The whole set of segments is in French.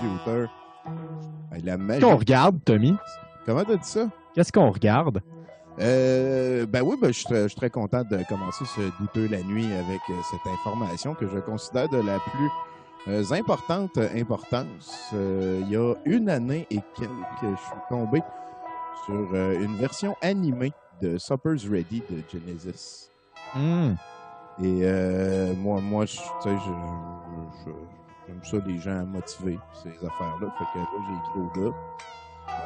computer. La magie. Qu'est-ce qu'on regarde, Tommy? Comment t'as dit ça? Qu'est-ce qu'on regarde? Ben oui, je suis très content de commencer ce douteux la nuit avec cette information que je considère de la plus importante importance. Il y a une année et quelques, je suis tombé sur une version animée de Supper's Ready de Genesis. Et moi, tu sais, j'aime ça, les gens motivés, ces affaires-là. Fait que là, j'ai écrit au gars.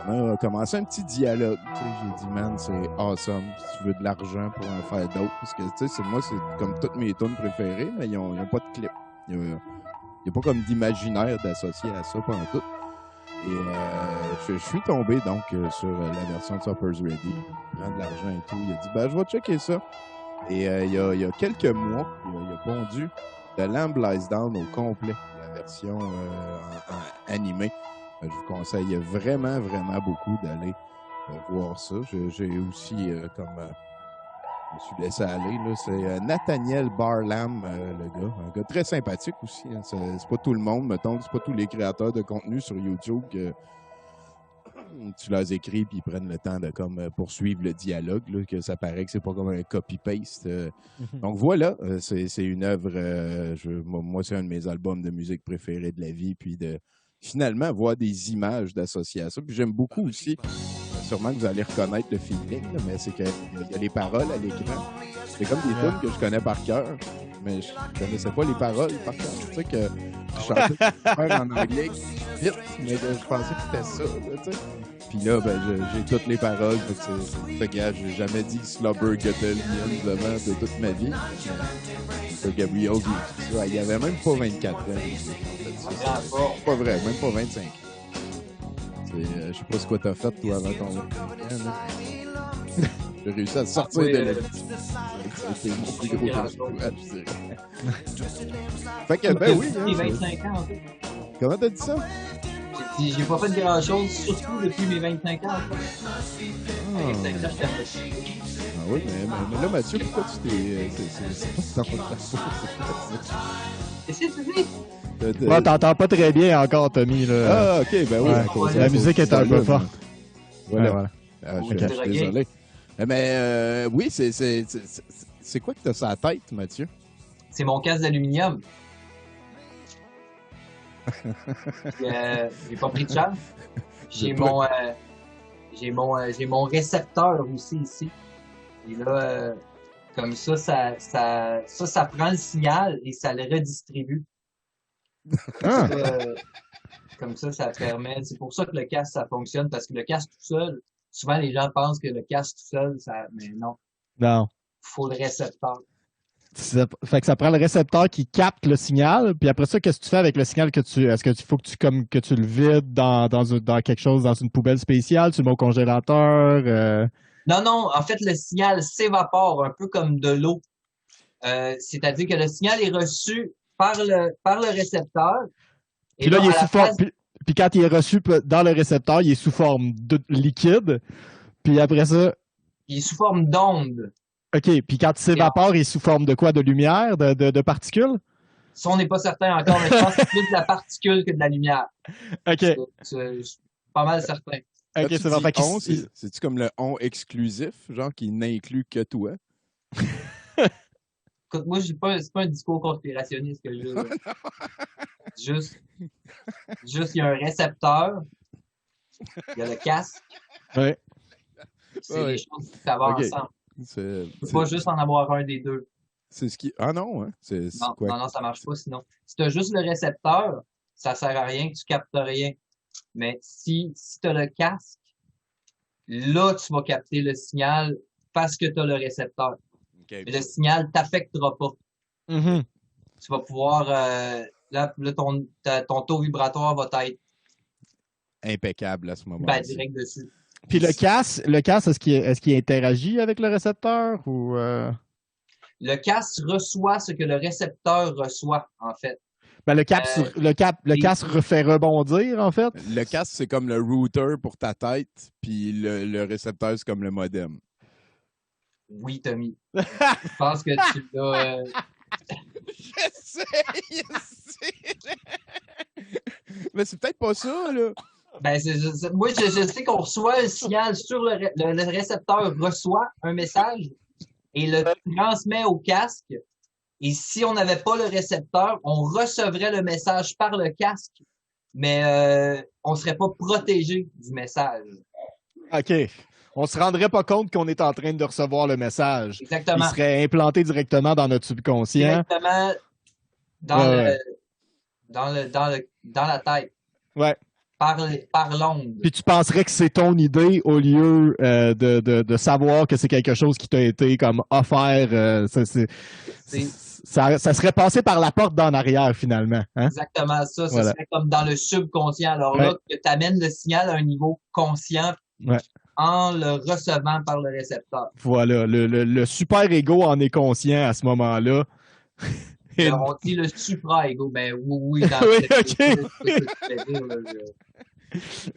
On a commencé un petit dialogue. J'ai dit, man, c'est awesome. Si tu veux de l'argent pour en faire d'autres. Parce que, tu sais, moi, c'est comme toutes mes tunes préférées, mais ils n'ont pas de clip. Il n'y a pas comme d'imaginaire d'associer à ça pendant tout. Et je suis tombé donc sur la version de Supper's Ready. Prendre de l'argent et tout. Il a dit, ben, je vais checker ça. Et il y a quelques mois, il a pondu The Lamb Lies Down au complet, la version en animée. Je vous conseille vraiment, vraiment beaucoup d'aller voir ça. J'ai aussi, je me suis laissé aller, là, c'est Nathaniel Barlam, le gars. Un gars très sympathique aussi. Hein. C'est pas tout le monde, mettons, c'est pas tous les créateurs de contenu sur YouTube que tu leur écris puis ils prennent le temps de poursuivre le dialogue, là, que ça paraît que c'est pas comme un copy-paste. Donc voilà, c'est une œuvre, moi c'est un de mes albums de musique préférés de la vie, puis de finalement voir des images d'associer à ça. Puis j'aime beaucoup aussi, sûrement que vous allez reconnaître le feeling, là, mais c'est qu'il y a les paroles à l'écran. C'est comme des tunes que je connais par cœur, mais je connaissais pas les paroles par cœur. Tu sais que je chantais en anglais vite, mais je pensais que c'était ça, là, tu sais. Puis là, ben, j'ai toutes les paroles. Ce gars, j'ai jamais dit Slobber Guttel de toute ma vie. C'est Gabriel Guy. Il avait même pas 24 ans. Pas vrai, même pas 25 ans. Je sais pas ce que t'as fait, toi, avant ton 25 ans. J'ai réussi à sortir de la vie. C'était mon plus gros tatouage, je dirais. Fait que, ben oui. J'ai 25 ans, en fait. Comment t'as dit ça? J'ai pas fait grand-chose, surtout depuis mes 25 ans. En fait. À 25 ans, j'étais fait. Ah oui, mais là, Mathieu, pourquoi tu t'es... C'est pas dans ta peau, Qu'est-ce que tu dis? Ouais, t'entends pas très bien encore, Tommy. Là. Ah, ok, ben oui. Ouais, la musique est un peu forte. Voilà. Je suis désolé. Mais oui, c'est quoi que t'as sur la tête, Mathieu? C'est mon casque d'aluminium. J'ai pas pris de chance. J'ai mon récepteur aussi ici. Et là, comme ça prend le signal et ça le redistribue. Comme ça permet. C'est pour ça que le casque, ça fonctionne, parce que le casque tout seul, souvent les gens pensent que le casque tout seul, mais non. Non. Faut le récepteur. Fait que ça prend le récepteur qui capte le signal, puis après ça, qu'est-ce que tu fais avec le signal est-ce que tu faut que tu le vides dans quelque chose, dans une poubelle spéciale, tu le mets au congélateur? Non, en fait, le signal s'évapore un peu comme de l'eau. C'est-à-dire que le signal est reçu par le récepteur. Puis là, il est sous forme. Puis quand il est reçu dans le récepteur, il est sous forme de liquide. Puis après ça. Il est sous forme d'onde. OK. Puis quand il s'évapore, il est sous forme de quoi? De lumière? De particules? Ça, on n'est pas certain encore, mais je pense que c'est plus de la particule que de la lumière. OK. Je suis pas mal certain. OK, c'est vrai. C'est-tu comme le on exclusif, genre qui n'inclut que toi? Écoute, moi, c'est pas un discours conspirationniste que j'ai. Juste, il y a un récepteur, il y a le casque. Ouais. C'est les choses qui s'avèrent ensemble. Tu peux pas juste en avoir un des deux. C'est ce qui... Ah non, hein? Non, ça marche pas sinon. Si tu as juste le récepteur, ça sert à rien, tu captes rien. Mais si tu as le casque, là, tu vas capter le signal parce que tu as le récepteur. Okay. Mais le signal t'affectera pas. Mm-hmm. Tu vas pouvoir... là ton taux vibratoire va être... impeccable à ce moment-là. Direct dessus. Puis le casque, est-ce qu'il interagit avec le récepteur ou Le casque reçoit ce que le récepteur reçoit, en fait. Ben le casque fait rebondir, en fait. Le casque, c'est comme le router pour ta tête, puis le récepteur, c'est comme le modem. Oui, Tommy. Je pense que tu l'as... Je sais. Mais c'est peut-être pas ça, là. Ben, moi, je sais qu'on reçoit le signal sur le récepteur reçoit un message et le transmet au casque. Et si on n'avait pas le récepteur, on recevrait le message par le casque, mais on serait pas protégé du message. OK. On se rendrait pas compte qu'on est en train de recevoir le message. Exactement. Il serait implanté directement dans notre subconscient. Directement dans la tête. Ouais. Par l'onde. Puis tu penserais que c'est ton idée au lieu de savoir que c'est quelque chose qui t'a été comme offert. Ça serait passé par la porte d'en arrière, finalement. Hein? Exactement ça. Ça Voilà. serait comme dans le subconscient. Alors là, que tu amènes le signal à un niveau conscient en le recevant par le récepteur. Voilà. Le super-ego en est conscient à ce moment-là. On dit le supra-ego. Ben oui. Dans oui, OK.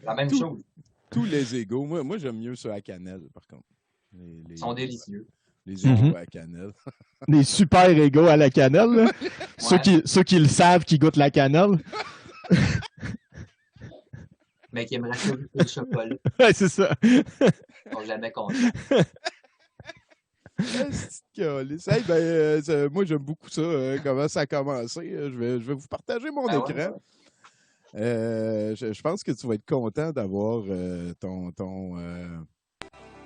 La même chose. Tous les égos. Moi, j'aime mieux ceux à cannelle, par contre. Ils sont délicieux. Les égos à cannelle. Les super-égos à la cannelle. Là. Ouais. Ceux qui le savent, qui goûtent la cannelle. Mais qui aimeraient ça goûter le chocolat. Ouais, c'est ça. Ils sont jamais contents. Hey, moi, j'aime beaucoup ça. Comment ça a commencé. Je vais vous partager mon écran. Je pense que tu vas être content d'avoir ton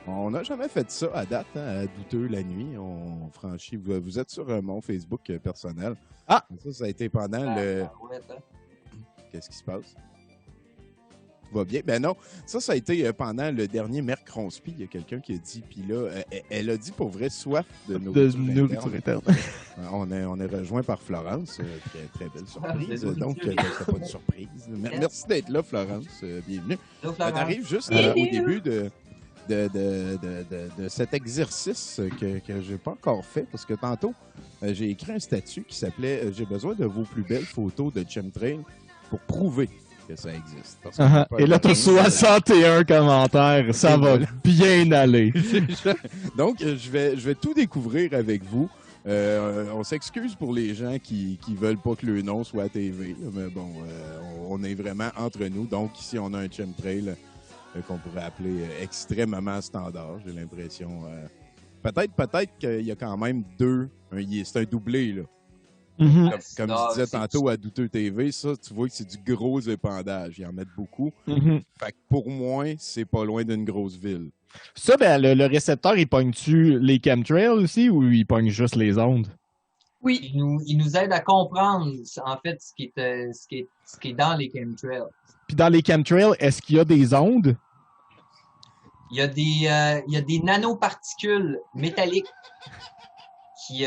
on n'a jamais fait ça à date, hein, à Douteux la nuit. On franchit. Vous êtes sur mon Facebook personnel. Ah! Ça a été pendant le. Qu'est-ce qui se passe? Tout va bien? Ben non. Ça a été pendant le dernier Mercronspi. Il y a quelqu'un qui a dit, puis là, elle a dit pour vrai soif de nourriture interne. On est rejoint par Florence. Très, très belle surprise. Donc, c'est pas une surprise. Merci d'être là, Florence. Bienvenue. Hello, On arrive juste au début de cet exercice que je n'ai pas encore fait, parce que tantôt, j'ai écrit un statut qui s'appelait « J'ai besoin de vos plus belles photos de chemtrail pour prouver que ça existe. » Et là, tu as 61 commentaires. Ça va bien aller. Donc, je vais tout découvrir avec vous. On s'excuse pour les gens qui veulent pas que le nom soit à TV, mais bon, on est vraiment entre nous. Donc, ici, on a un chemtrail qu'on pourrait appeler extrêmement standard, j'ai l'impression. Peut-être qu'il y a quand même deux. C'est un doublé, là. Mm-hmm. Comme je disais tantôt à Douteux TV, ça, tu vois que c'est du gros épandage. Ils en mettent beaucoup. Mm-hmm. Fait que pour moi, c'est pas loin d'une grosse ville. Ça, ben, le récepteur, il pogne-tu les chemtrails aussi ou il pogne juste les ondes? Oui. Il nous aide à comprendre, en fait, ce qui est dans les chemtrails. Puis dans les chemtrails, est-ce qu'il y a des ondes? Il y a des nanoparticules métalliques qui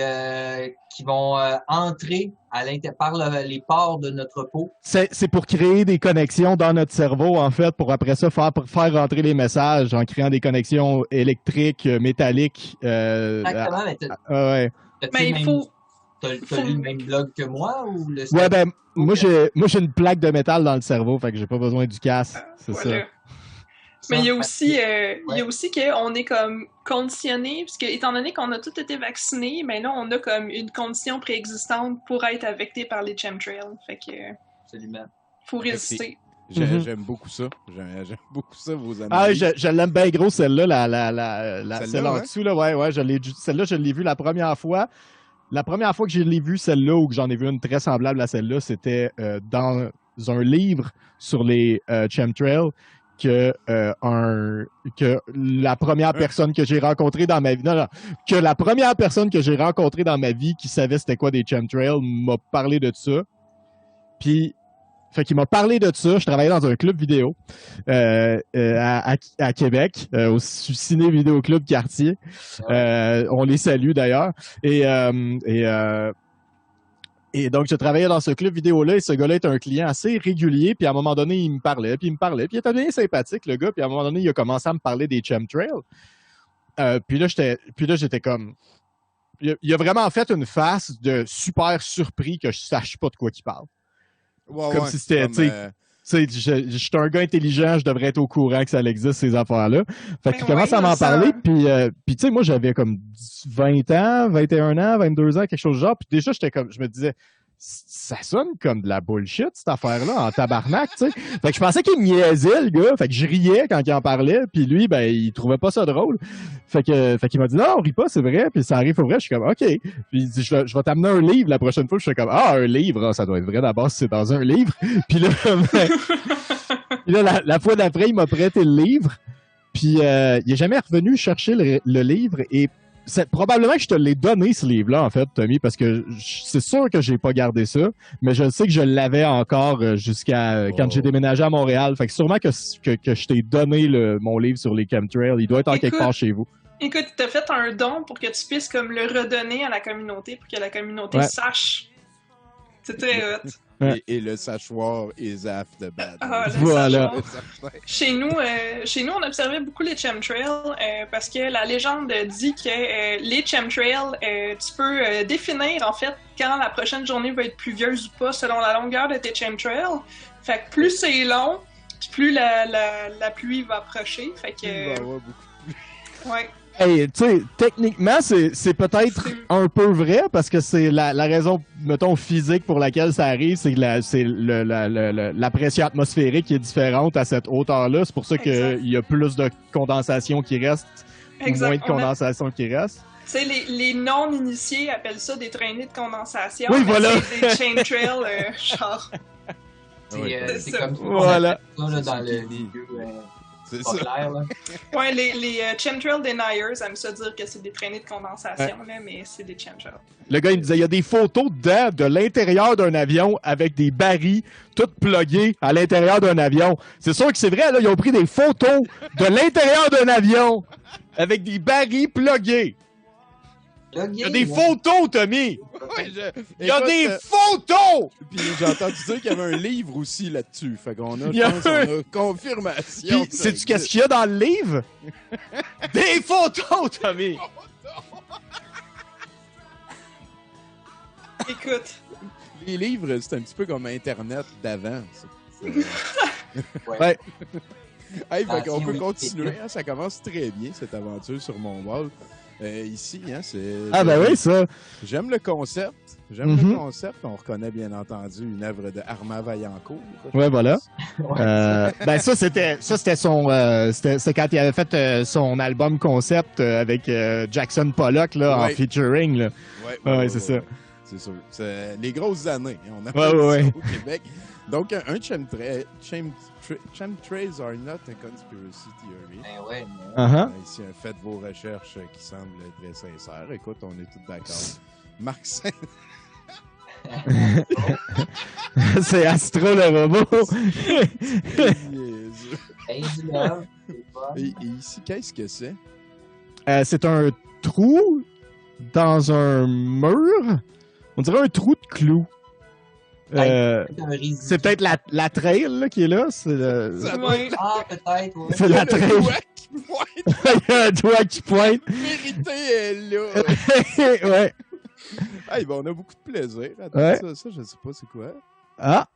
vont entrer par les pores de notre peau. C'est pour créer des connexions dans notre cerveau, en fait, pour après ça faire rentrer les messages en créant des connexions électriques, métalliques. Exactement, ouais. Mais il faut... T'as lu le même blog que moi ou le Ouais, ben, moi j'ai une plaque de métal dans le cerveau, fait que j'ai pas besoin du casque. C'est voilà. ça. Mais il y a aussi qu'on est comme conditionné, parce que étant donné qu'on a tous été vaccinés, mais là on a comme une condition préexistante pour être affecté par les chemtrails. Fait que absolument. Faut résister. J'aime beaucoup ça. J'aime beaucoup ça, vos amis. Ah, je l'aime bien gros, celle-là, celle en dessous, là, ouais, celle-là, je l'ai vue la première fois. La première fois que je l'ai vue, celle-là, ou que j'en ai vu une très semblable à celle-là, c'était dans un livre sur les chemtrails que la première personne que j'ai rencontrée dans ma vie, que la première personne que j'ai rencontrée dans ma vie qui savait c'était quoi des chemtrails m'a parlé de ça. Puis, fait qu'il m'a parlé de ça. Je travaillais dans un club vidéo à Québec, au Ciné Vidéo Club Quartier. On les salue d'ailleurs. Et donc, je travaillais dans ce club vidéo-là et ce gars-là est un client assez régulier. Puis à un moment donné, il me parlait. Puis il était bien sympathique, le gars. Puis à un moment donné, il a commencé à me parler des chemtrails. Puis là, j'étais comme... Il a vraiment fait une face de super surpris que je sache pas de quoi il parle. Comme si c'était... je suis un gars intelligent, je devrais être au courant que ça existe, ces affaires-là. Fait qu'il commence à m'en parler, puis tu sais, moi, j'avais comme 20 ans, 21 ans, 22 ans, quelque chose du genre, puis déjà, je me disais, ça sonne comme de la bullshit, cette affaire-là, en tabarnak, tu sais. Fait que je pensais qu'il me niaisait, le gars. Fait que je riais quand il en parlait. Puis lui, ben, il trouvait pas ça drôle. Fait qu'il m'a dit, non, on rit pas, c'est vrai. Puis ça arrive pour vrai. Je suis comme, OK. Puis il dit, je vais t'amener un livre la prochaine fois. Je suis comme, ah, un livre, ah, ça doit être vrai d'abord si c'est dans un livre. Puis là, puis là la fois d'après, il m'a prêté le livre. Puis il est jamais revenu chercher le livre. Et c'est probablement que je te l'ai donné, ce livre-là, en fait, Tommy, parce que c'est sûr que j'ai pas gardé ça, mais je sais que je l'avais encore jusqu'à quand j'ai déménagé à Montréal. Fait que sûrement que je t'ai donné mon livre sur les chemtrails. Il doit être en quelque part chez vous. Écoute, tu t'as fait un don pour que tu puisses comme le redonner à la communauté, pour que la communauté sache. C'est très hot. Et le sachoir is after bad. Ah, voilà. Chez nous, on observait beaucoup les chemtrails parce que la légende dit que les chemtrails, tu peux définir en fait quand la prochaine journée va être pluvieuse ou pas selon la longueur de tes chemtrails. Fait que plus c'est long, plus la pluie va approcher. Fait que. Il va y avoir beaucoup plus. Ouais. Hey, tu sais, techniquement, c'est peut-être un peu vrai parce que c'est la raison, mettons, physique pour laquelle ça arrive, c'est que la pression atmosphérique qui est différente à cette hauteur-là. C'est pour ça qu'il y a plus de condensation qui reste ou moins de condensation qui reste. Tu sais, les non-initiés appellent ça des traînées de condensation. Oui, voilà. C'est des chemtrails, genre. C'est comme ça. Voilà. Ça là, dans le milieu. C'est pas ça. clair, là. Ouais, les chemtrail deniers aiment ça dire que c'est des traînées de condensation, là, mais c'est des chemtrails. Le gars, il me disait, il y a des photos de l'intérieur d'un avion avec des barils toutes plugués à l'intérieur d'un avion. C'est sûr que c'est vrai, là, ils ont pris des photos de l'intérieur d'un avion avec des barils plugués. Il y a des photos, Tommy! Il y a des photos! Puis j'ai entendu dire qu'il y avait un livre aussi là-dessus. Fait qu'on a, je pense, on a confirmation. Puis, sais-tu qu'est-ce qu'il y a dans le livre? Des photos, Tommy! Écoute. Les livres, c'est un petit peu comme Internet d'avant. Ouais. Hey, fait qu'on peut continuer. Hein, ça commence très bien, cette aventure sur mon wall. Ici, hein, c'est... Ah ben oui, ça. J'aime le concept. Le concept. On reconnaît bien entendu une œuvre de Armand Vaillancourt. Ouais, voilà. Ben ça c'était son c'est quand il avait fait son album concept avec Jackson Pollock là en featuring là. Ouais, c'est ça. C'est sûr. C'est les grosses années. On a fait ça au Québec. Donc un chemtrails are not a conspiracy theory. Ben ouais. Ici, faites vos recherches qui semblent très sincères. Écoute, on est tous d'accord. Marc Saint... C'est Astro le robot. Et ici, qu'est-ce que c'est? C'est un trou dans un mur. On dirait un trou de clou. C'est peut-être la trail là, qui est là. Ah, peut-être, ouais. C'est la trail. Il y a un doigt qui pointe. Vérité est là. Ouais. Hey, ben, on a beaucoup de plaisir. Attends, ouais. Ça, je sais pas c'est quoi. Ah,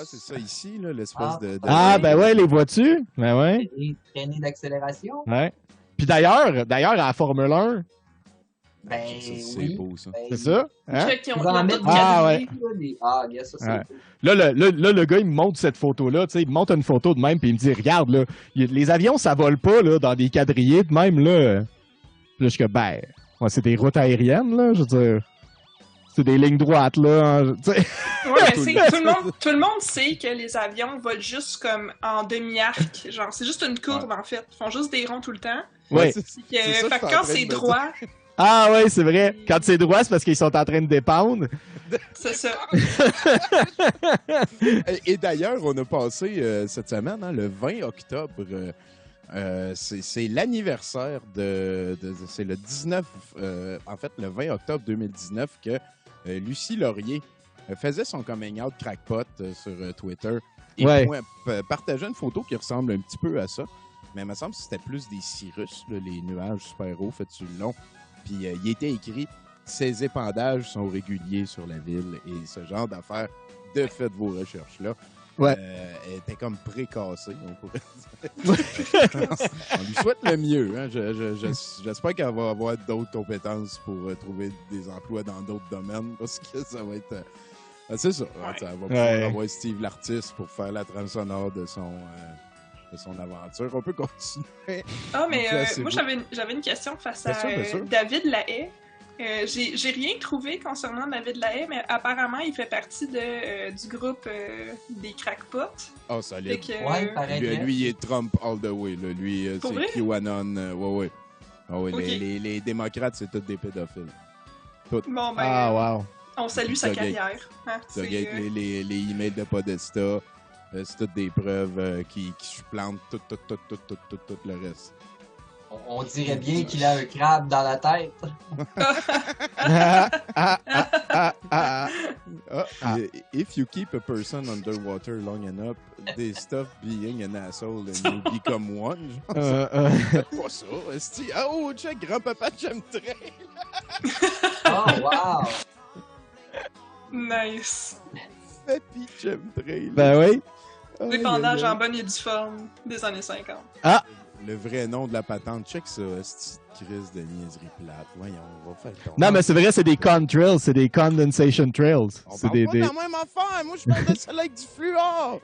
c'est ça ici, là, l'espèce de... Ah, ben ouais, les vois-tu? Ben ouais. Traînées d'accélération. Ouais. Puis d'ailleurs, à la Formule 1... Ben c'est beau, ça. C'est ça? Hein? Ouais. Yes, ça, c'est cool. Là, le gars, il me montre cette photo-là. Tu sais, il me montre une photo de même, puis il me dit, regarde, là, les avions, ça vole pas là, dans des quadrillés de même, là. Puis là, je suis comme, ben, ouais, c'est des routes aériennes, là, je veux dire. C'est des lignes droites, là. Hein, ouais, mais tout le monde sait que les avions volent juste comme en demi-arc. Genre, c'est juste une courbe, en fait. Ils font juste des ronds tout le temps. Ouais. Fait que quand c'est droit... Ah ouais, c'est vrai. Quand c'est droit, c'est parce qu'ils sont en train de dépendre. C'est ça. Et d'ailleurs, on a passé cette semaine, hein, le 20 octobre, c'est l'anniversaire c'est le 19, en fait, le 20 octobre 2019 que Lucie Laurier faisait son coming out crackpot sur Twitter et partageait une photo qui ressemble un petit peu à ça. Mais il me semble que c'était plus des cirrus, là, les nuages super hauts faits sur le long. Puis il était écrit « Ces épandages sont réguliers sur la ville » et ce genre d'affaires, de faites vos recherches-là. Ouais. Elle était comme précassée, on pourrait dire. On lui souhaite le mieux. Hein. J'espère qu'elle va avoir d'autres compétences pour trouver des emplois dans d'autres domaines parce que ça va être... c'est ça. Ouais. Elle va pouvoir avoir Steve l'artiste pour faire la trame sonore de son aventure. On peut continuer. Ah, mais Ça, c'est moi, beau. j'avais une question face Bien à sûr, bien sûr. David Lahaye. J'ai rien trouvé concernant David Lahaye, mais apparemment, il fait partie du groupe des crackpots. Ah, solide. Fait que, Ouais, pareil. Lui, il est Trump all the way. Là. Lui, Pour c'est vrai? QAnon. Ouais. Ah oui, Ok. les démocrates, c'est tous des pédophiles. bon, ben, Ah, wow. on salue sa Doggate. carrière. Hein, Ça c'est, gate les emails de Podesta. C'est toutes des preuves qui supplantent tout le reste. On dirait bien qu'il a un crabe dans la tête. If you keep a person underwater long enough, they stop being an asshole and you become one. Faites pas ça, esti. Oh, check, grand-papa Chemtrail. Oh, wow! Nice. Papy Chemtrail. Ben oui. Aïe, L'épandage aïe, aïe. en bonne et due forme des années 50. Le vrai nom de la patente, check ça, esti. Crise de niaiserie plate. Voyons, on va faire ton. Non, mais c'est vrai, c'est des contrails, c'est des condensation trails. On C'est parle des, pas des... de la même affaire. Moi, je parle de celle avec du fluor.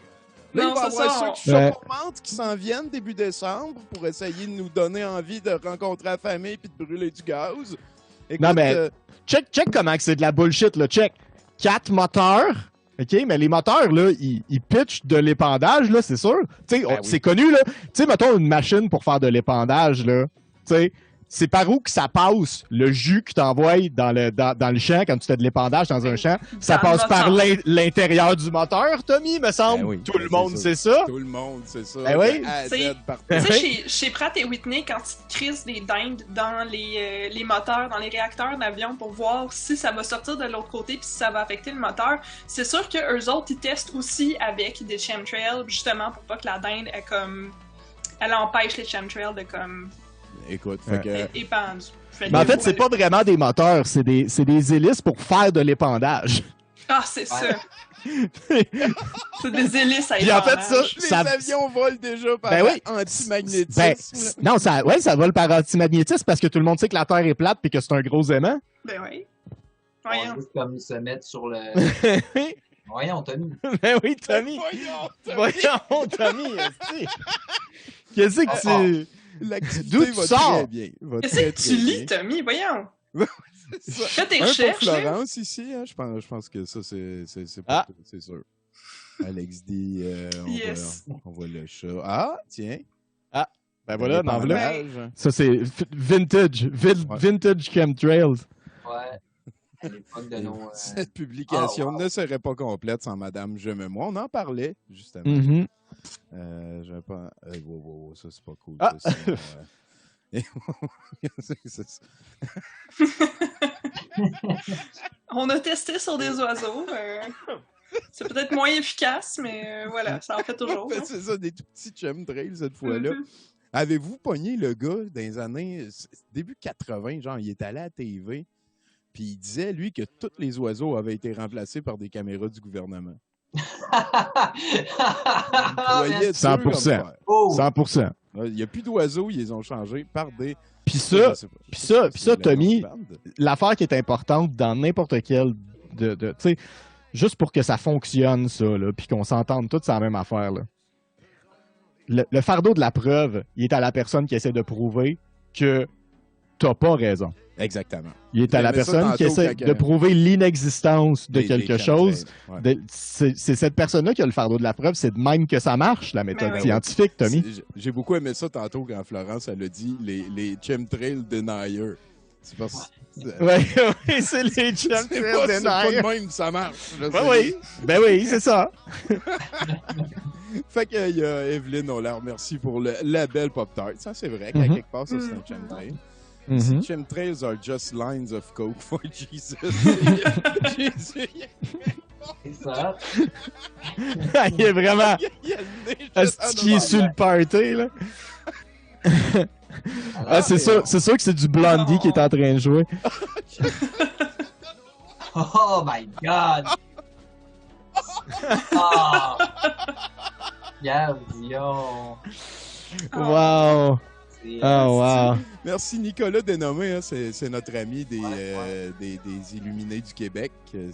Là, Non, il va y c'est avoir ça, ceux qui Ouais. chocomantent qui s'en viennent début décembre pour essayer de nous donner envie de rencontrer la famille puis de brûler du gaz. Écoute, Non, mais- Check comment que c'est de la bullshit, là. Check. 4 moteurs. OK, mais les moteurs, là, ils pitchent de l'épandage, là, c'est sûr. Tu sais, Ben oui. c'est connu, là. Tu sais, mettons une machine pour faire de l'épandage, là. Tu sais, c'est par où que ça passe le jus que t'envoies dans le champ quand tu fais de l'épandage dans un champ. Ça Dans le passe par moteur. l'intérieur du moteur, Tommy, me semble. Ben oui, Tout le c'est monde ça. sait ça. tout le monde, c'est ça. Ben oui. De A à Z, C'est- partout. Tu sais, chez Pratt et Whitney, quand ils te crissent des dindes dans les moteurs, dans les réacteurs d'avion pour voir si ça va sortir de l'autre côté puis si ça va affecter le moteur, c'est sûr que eux autres, ils testent aussi avec des chemtrails, justement pour pas que la dinde elle empêche les chemtrails de comme Écoute, fait que... épandre. Fait Mais en que, fait, c'est pas vraiment des moteurs, c'est des hélices pour faire de l'épandage. Ah, c'est ça. C'est des hélices à Puis en fait, épandage. Les ça- avions volent déjà par Ben oui. antimagnétisme. Ben, non, ça vole par antimagnétisme parce que tout le monde sait que la Terre est plate et que c'est un gros aimant. Ben oui. On Voyons. va juste comme se mettre sur le... ben Voyons, Tommy. oui, Tommy. Voyons, Voyons, Tommy. esti. Qu'est-ce que tu... l'activité D'où tu va sors? très bien. Va Qu'est-ce très, que très tu lis, bien. Tommy? Voyons. C'est ça. Fais tes Un pour recherches. là. Florence ici, hein, je pense que ça, c'est pour Ah. toi, c'est sûr. Alex dit, Yes. on voit le chat. Ah, tiens. Ben voilà, L'épandage. l'enveloppe. Ça, c'est vintage. Ouais. Vintage chemtrails. Ouais. À l'époque de nos... Cette publication Oh, wow. ne serait pas complète sans Madame Je me moi. On en parlait, justement. Mhm. Je pas... wow, ça, c'est pas cool. Ah. Ça, c'est ça. On a testé sur des oiseaux. C'est peut-être moins efficace, mais voilà, ça en fait toujours. En fait, c'est ça, des tout petits chemtrails cette fois-là. Mhm. Avez-vous pogné le gars dans les années début 80, genre il est allé à la TV, puis il disait lui que tous les oiseaux avaient été remplacés par des caméras du gouvernement. Croyez-tu 100%. comme ça? Oh! 100%. Il n'y a plus d'oiseaux, ils les ont changés par des. Puis ça, Je sais pas. puis ça, C'est la Tommy, bande. l'affaire qui est importante dans n'importe quel tu sais, juste pour que ça fonctionne, ça, là, puis qu'on s'entende tous sur la même affaire, là. Le fardeau de la preuve, il est à la personne qui essaie de prouver que t'as pas raison. Exactement. Il est à Il la aimait ça personne qui tantôt essaie quand- de prouver l'inexistence de Des quelque chemtrails, chose. ouais. C'est cette personne-là qui a le fardeau de la preuve. C'est de même que ça marche, la méthode Ben oui. scientifique, Tommy. J'ai beaucoup aimé ça tantôt quand Florence elle a dit les chemtrail deniers. C'est parce Oui, oui, c'est les c'est pas, chemtrails c'est pas deniers. de même ça marche. là, Ben c'est- oui, ben oui, c'est ça. Fait que y a Evelyne, on la remercie pour la belle Pop-Tart. Ça, c'est vrai qu'à Mhm. quelque part, ça, c'est un chemtrail. Mhm. Chemtrails are just lines of coke for Jesus. Jésus, C'est ça. Il est vraiment... il y a le nez juste en Est-ce qu'il est avant. sur le party, là? Ah, c'est sûr que c'est du Blondie qui est en train de jouer. Oh my god! Oh! Regarde, Dion. Wow! wow. Merci Nicolas Dénommé, hein, c'est notre ami des Illuminés du Québec. Il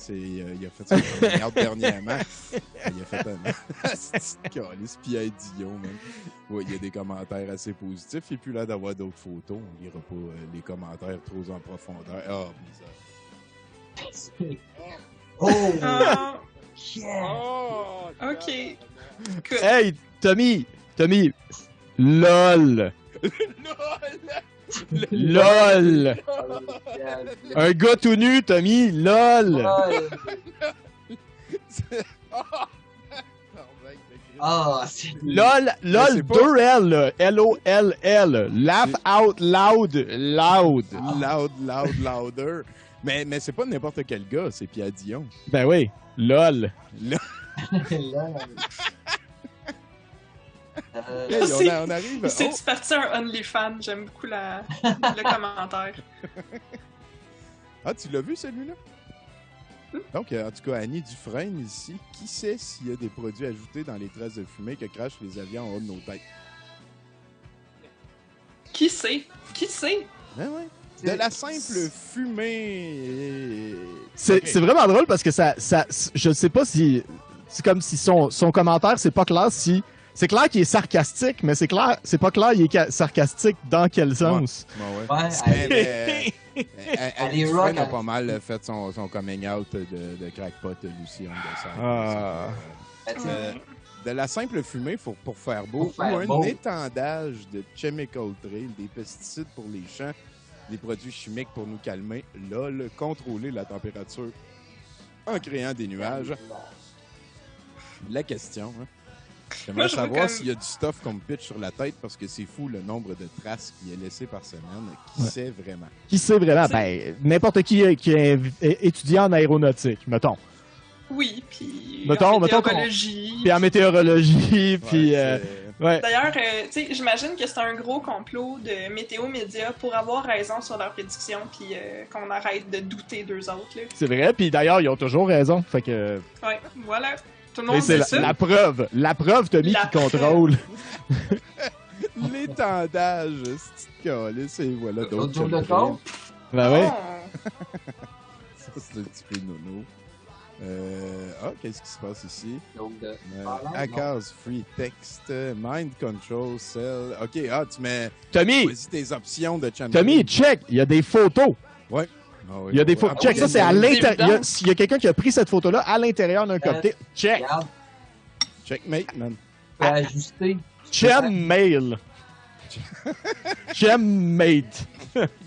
a fait son coming out dernièrement. Il a fait un calice Pierre Dion, man. Ouais, il y a des commentaires assez positifs. Il n'est plus là d'avoir d'autres photos. On ne lira pas les commentaires trop en profondeur. Ah, bizarre. Oh! Ah, Oh! ok. Good. Hey, Tommy, LOL. LOL. Un gars tout nu, Tommy, LOL. Ah, c'est... LOL, c'est pas- 2 L, là. LOLL. Laugh out loud, loud. Louder. Mais c'est pas n'importe quel gars, c'est Pierre Dion. Ben oui, LOL. Hey, on arrive. C'est parti un OnlyFans. J'aime beaucoup le commentaire. Ah, tu l'as vu celui-là? Donc, en tout cas, Annie Dufresne ici, qui sait s'il y a des produits ajoutés dans les traces de fumée que crachent les avions en haut de nos têtes? Qui sait? Ben ouais. De la simple fumée. C'est vraiment drôle parce que ça je sais pas si c'est comme si son commentaire c'est pas clair si c'est clair qu'il est sarcastique mais c'est pas clair il est sarcastique dans quel sens. Ouais. Annie rock, Dufresne a elle- pas mal fait son coming out de crackpot Lucie on Ah. De la simple fumée pour faire beau Pour faire ou un beau. étendage de chemical trail, des pesticides pour les champs, des produits chimiques pour nous calmer, LOL, contrôler la température en créant des nuages. La question, hein? Moi, J'aimerais je veux savoir comme- s'il y a du stuff qu'on me pitch sur la tête parce que c'est fou le nombre de traces qui est laissé par semaine. Qui Ouais. sait vraiment? Qui sait vraiment C'est- ben n'importe qui est étudiant en aéronautique mettons. Oui, puis Mettons en qu'on- météorologie. Puis en météorologie puis Ouais, ouais. D'ailleurs, tu sais, j'imagine que c'est un gros complot de Météo Média pour avoir raison sur leurs prédictions, puis qu'on arrête de douter d'eux autres. Là. C'est vrai puis d'ailleurs ils ont toujours raison fait que Ouais, voilà. Tout le mais monde c'est dit ça. la preuve Tommy La qui contrôle. L'étendage, c'est calice, et voilà d'autres L'autre jour de chemtrails. compte? Ben ouais. Oh. Ça, c'est un petit peu nono. Qu'est-ce qui se passe ici? Donc, de... Hackers, free text, mind control, cell. OK, tu mets Tommy, choisis tes options de champion. Tommy, check, il y a des photos. Ouais. Ah oui. Il y a des photos. Ah, Check, oui, ça c'est à il y a- l'intérieur. S'il y a quelqu'un qui a pris cette photo-là à l'intérieur d'un cocktail, check. Regarde, Checkmate, man. tu peux ajuster. Chemmail. Chemmate.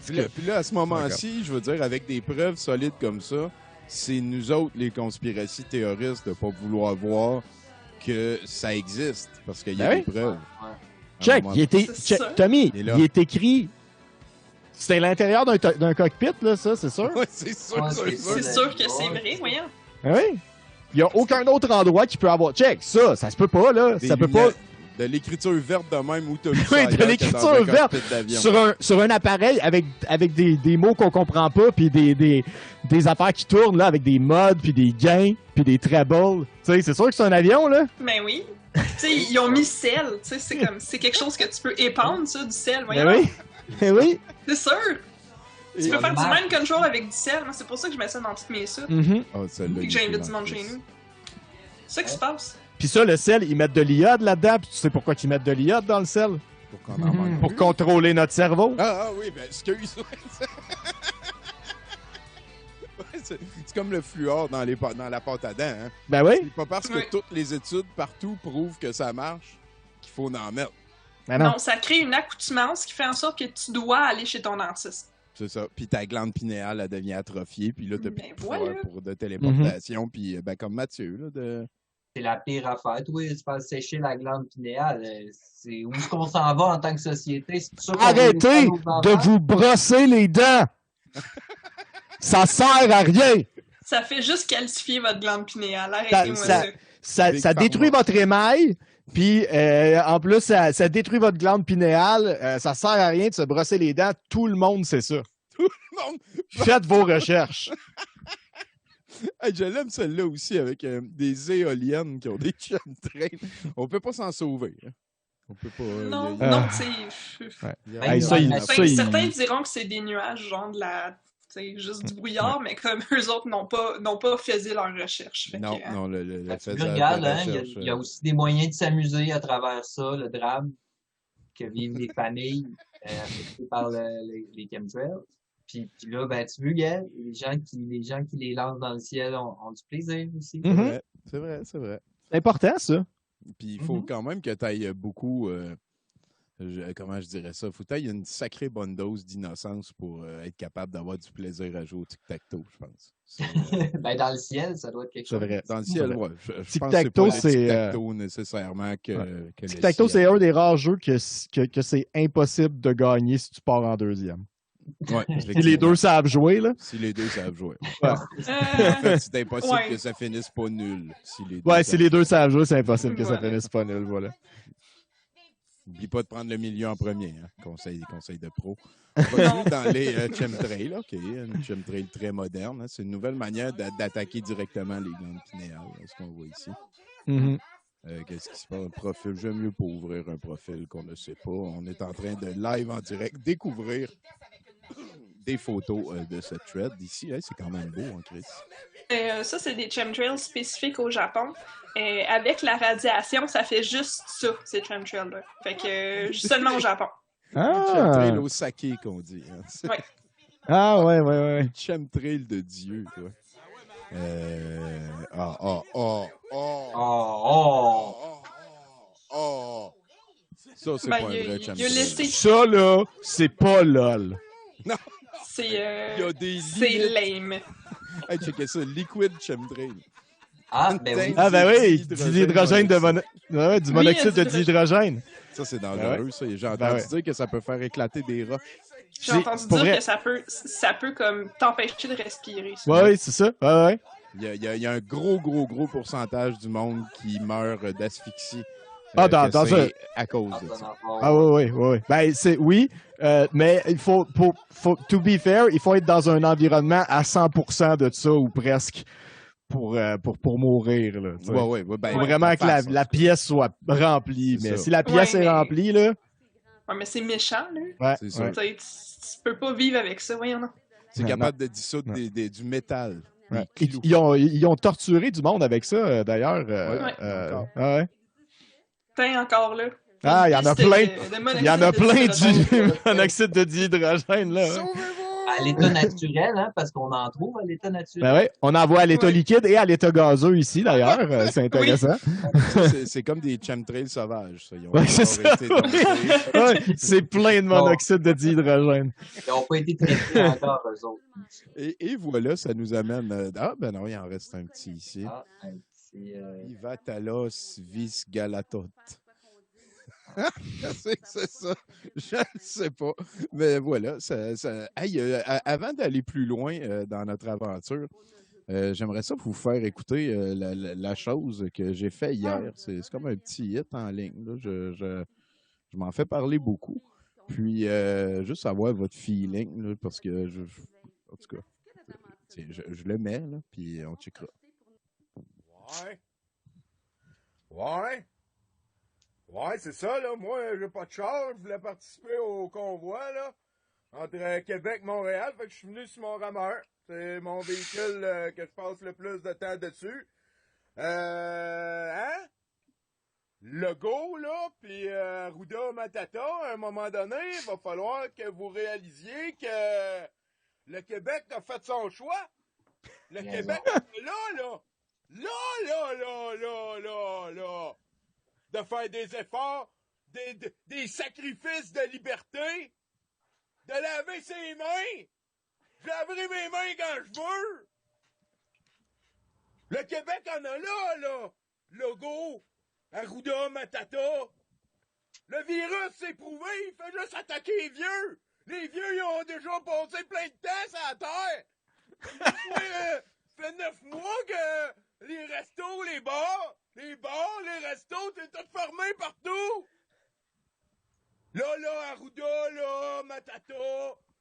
Puis là, à ce moment-ci, je veux dire, avec des preuves solides comme ça, c'est nous autres, les conspiracies théoristes, de pas vouloir voir que ça existe, parce qu'il y a Ben des oui. preuves. Ouais. À un Check, moment- il était. C'est Check, ça. Tommy, Il est là. il est écrit. C'est à l'intérieur d'un cockpit, là, ça, c'est sûr? Ouais, c'est sûr, Ouais, c'est sûr. C'est sûr que c'est vrai, voyons. Ah oui? Il n'y a aucun autre endroit qui peut avoir. Check, ça se peut pas, là. Des Ça peut pas. lunettes, de l'écriture verte de même où t'as lu ça Oui, de ailleurs que l'écriture dans un verte cockpit d'avion. Sur un appareil avec des mots qu'on comprend pas, puis des affaires qui tournent, là, avec des modes, puis des gains, puis des trebles. Tu sais, c'est sûr que c'est un avion, là. Ben oui. Tu sais, ils ont mis sel. Tu sais, c'est quelque chose que tu peux épandre, ça, du sel. Voyons. Ben oui. Ben oui. C'est sûr. Tu peux Et- faire du mind control avec du sel. Moi, c'est pour ça que je mets ça dans toutes mes soupes. Mhm. Oh, celle-là, Puis que il est j'invite du monde épouvantable. chez nous. C'est ça qui se passe. Puis ça, le sel, ils mettent de l'iode là-dedans, puis tu sais pourquoi ils mettent de l'iode dans le sel? Pour qu'on en manque Pour plus. contrôler notre cerveau. Ah oui, ben excuse. Ouais, c'est comme le fluor dans la pâte à dents. Hein. Ben oui. C'est pas parce que Oui. toutes les études partout prouvent que ça marche qu'il faut en mettre. Ben non. Non, ça crée une accoutumance qui fait en sorte que tu dois aller chez ton dentiste. C'est ça. Puis ta glande pinéale, elle devient atrophiée. Puis là, t'as plus Ben de pouvoir voilà. pour de téléportation. Puis ben, comme Mathieu, là, de... C'est la pire affaire. Oui, tu peux sécher la glande pinéale. C'est où est-ce qu'on s'en va en tant que société? C'est pour ça qu'on veut Arrêtez laisser nos de enfants. vous brosser les dents! Ça sert à rien! Ça fait juste calcifier votre glande pinéale. Ça- Arrêtez-moi ça. Ça détruit votre émail, puis en plus, ça détruit votre glande pinéale. Ça sert à rien de se brosser les dents. Tout le monde sait ça. Non! Faites vos recherches. Hey, je l'aime celle-là aussi avec des éoliennes qui ont des chemtrails. On peut pas s'en sauver. Hein. On peut pas. Non, y a- non, tu sais. Ouais. y a- Ben, y a- ça, il- ben, ça, il- Certains diront que c'est des nuages, genre de la. C'est juste du brouillard, mais comme eux autres n'ont pas fait leur recherche. Fait Non, que, non, le Ben, tu faisage regardes, de hein, recherche, il y a aussi des moyens de s'amuser à travers ça, le drame que vivent les familles affectées par les chemtrails. Puis là, ben, tu veux, gars, les gens qui les lancent dans le ciel ont du plaisir aussi. C'est Mhm. vrai, c'est vrai, c'est vrai. C'est important, ça. Puis il faut Mhm. quand même que tu ailles beaucoup. Comment je dirais ça? Faut que tu ailles une sacrée bonne dose d'innocence pour être capable d'avoir du plaisir à jouer au tic-tac-toe, je pense. Ben, dans le ciel, ça doit être quelque C'est chose. vrai. Dans le ciel, vrai. ouais. Je pense que Tic-tac-toe, c'est pas le c'est, tic-tac-toe nécessairement que le Tic-tac-toe, c'est ciel. un des rares jeux que c'est impossible de gagner si tu pars en deuxième. Ouais, Si les deux savent jouer, là. Si les deux savent jouer. Euh, En fait, c'est impossible Ouais. que ça finisse pas nul. Si les deux Ouais, savent si les deux savent jouer, c'est impossible que ça Voilà. finisse pas nul, voilà. N'oublie pas de prendre le milieu en premier, hein. Conseil de pro. On va jouer dans les chemtrails, OK. Une chemtrail très moderne. Hein. C'est une nouvelle manière d'attaquer directement les glandes pinéales, hein, ce qu'on voit ici. Mhm. Qu'est-ce qui se passe? Un profil, j'aime mieux pas ouvrir un profil qu'on ne sait pas. On est en train de live en direct découvrir des photos de cette thread d'ici. Hey, c'est quand même beau, hein, Chris? Ça, c'est des chemtrails spécifiques au Japon. Avec la radiation, ça fait juste ça, ces chemtrails-là. Fait que seulement au Japon. Chemtrail Ah, au saké, qu'on dit. Hein. C'est Ouais. ah ouais, ouais, ouais. chemtrail de Dieu, quoi. Oh, oh! Ça, c'est Ben, pas un il vrai a chemtrail. laissé. Ça, là, c'est pas LOL. C'est Il y a des c'est limites. lame. Hey, checkez ça, liquid chemtrail. Ah, ben oui. Ah, ben oui, D'hydrogène du hydrogène de ouais, du Oui, monoxyde du d'hydrogène. Ça, c'est dangereux, ça. J'ai entendu ouais. dire que ça peut faire éclater des roches. J'ai entendu pour dire vrai. que ça peut comme t'empêcher de respirer. ça. Ouais, ouais, c'est ça. Ouais, ouais. Il y a un gros pourcentage du monde qui meurt d'asphyxie. Ah, dans c'est un- à cause Ah, de ça ça. n'en parle. Ah oui, oui, oui, oui. Ben, oui, mais il faut, to be fair, il faut être dans un environnement à 100% de ça ou presque pour mourir, là. tu sais. Ouais, ben, Faut vraiment que face, la pièce soit remplie. C'est Mais ça. si la pièce Ouais, est mais- remplie, là, Ouais, mais c'est méchant, là. ouais, C'est ça. ouais, Tu sais, tu peux pas vivre avec ça, voyons, non. c'est Non, capable de dissoudre Non. du métal. ouais. des clous. Ils ont torturé du monde avec ça, d'ailleurs. Ouais, encore. Ouais. T'es encore là. Ah, il y en a Piste plein. de monoxyde Il y en a de plein dihydrogène. du monoxyde de dihydrogène, là. hein. À l'état naturel, hein, parce qu'on en trouve à l'état naturel. Ben ouais, on en voit à l'état Ouais. liquide et à l'état gazeux ici, d'ailleurs. C'est intéressant. Ça, c'est comme des chemtrails sauvages. Ça. Ils ont Ouais, c'est encore ça, été oui. domptés. Ouais, c'est plein de monoxyde de dihydrogène. Ils n'ont pas été traités encore, eux autres. Et voilà, ça nous amène. Ah, ben non, il en reste un petit ici. Ah, c'est... Ivatalos vis galatot. C'est ça. Je ne sais pas. Mais voilà. Hey, avant d'aller plus loin dans notre aventure, j'aimerais ça vous faire écouter la chose que j'ai fait hier. C'est comme un petit hit en ligne. Là. Je m'en fais parler beaucoup. Puis, juste savoir votre feeling, là, parce que, en tout cas, je le mets, là, puis on checkera. Ouais, c'est ça, là. Moi, j'ai pas de char. Je voulais participer au convoi, là. Entre Québec et Montréal. Fait que je suis venu sur mon rameur. C'est mon véhicule que je passe le plus de temps dessus. Hein? Le go, là, puis Arruda Matata, à un moment donné, il va falloir que vous réalisiez que le Québec a fait son choix. Le Raison. Québec, là, de faire des efforts, des sacrifices de liberté, de laver ses mains. Je laverai mes mains quand je veux. Le Québec en a là. Logo, Arruda Matata. Le virus, c'est prouvé, il fait juste attaquer les vieux. Les vieux, ils ont déjà passé plein de temps sur la terre. Ça fait 9 mois que les restos, les bars, les restos, c'est tout fermé partout. Là, Arruda, là, Matata,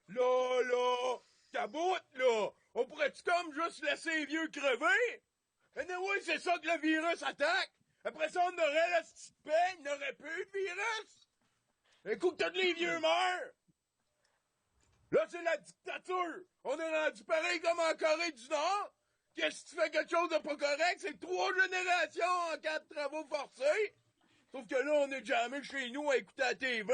là, taboute, là. On pourrait-tu comme juste laisser les vieux crever? Anyway, c'est ça que le virus attaque. Après ça, on aurait la petite peine, il n'aurait plus de virus. Un coup que tous les vieux meurent. Là, c'est la dictature. On est rendu pareil comme en Corée du Nord. Que si tu fais quelque chose de pas correct, c'est 3 générations en cas de travaux forcés. Sauf que là, on est jamais chez nous à écouter la TV.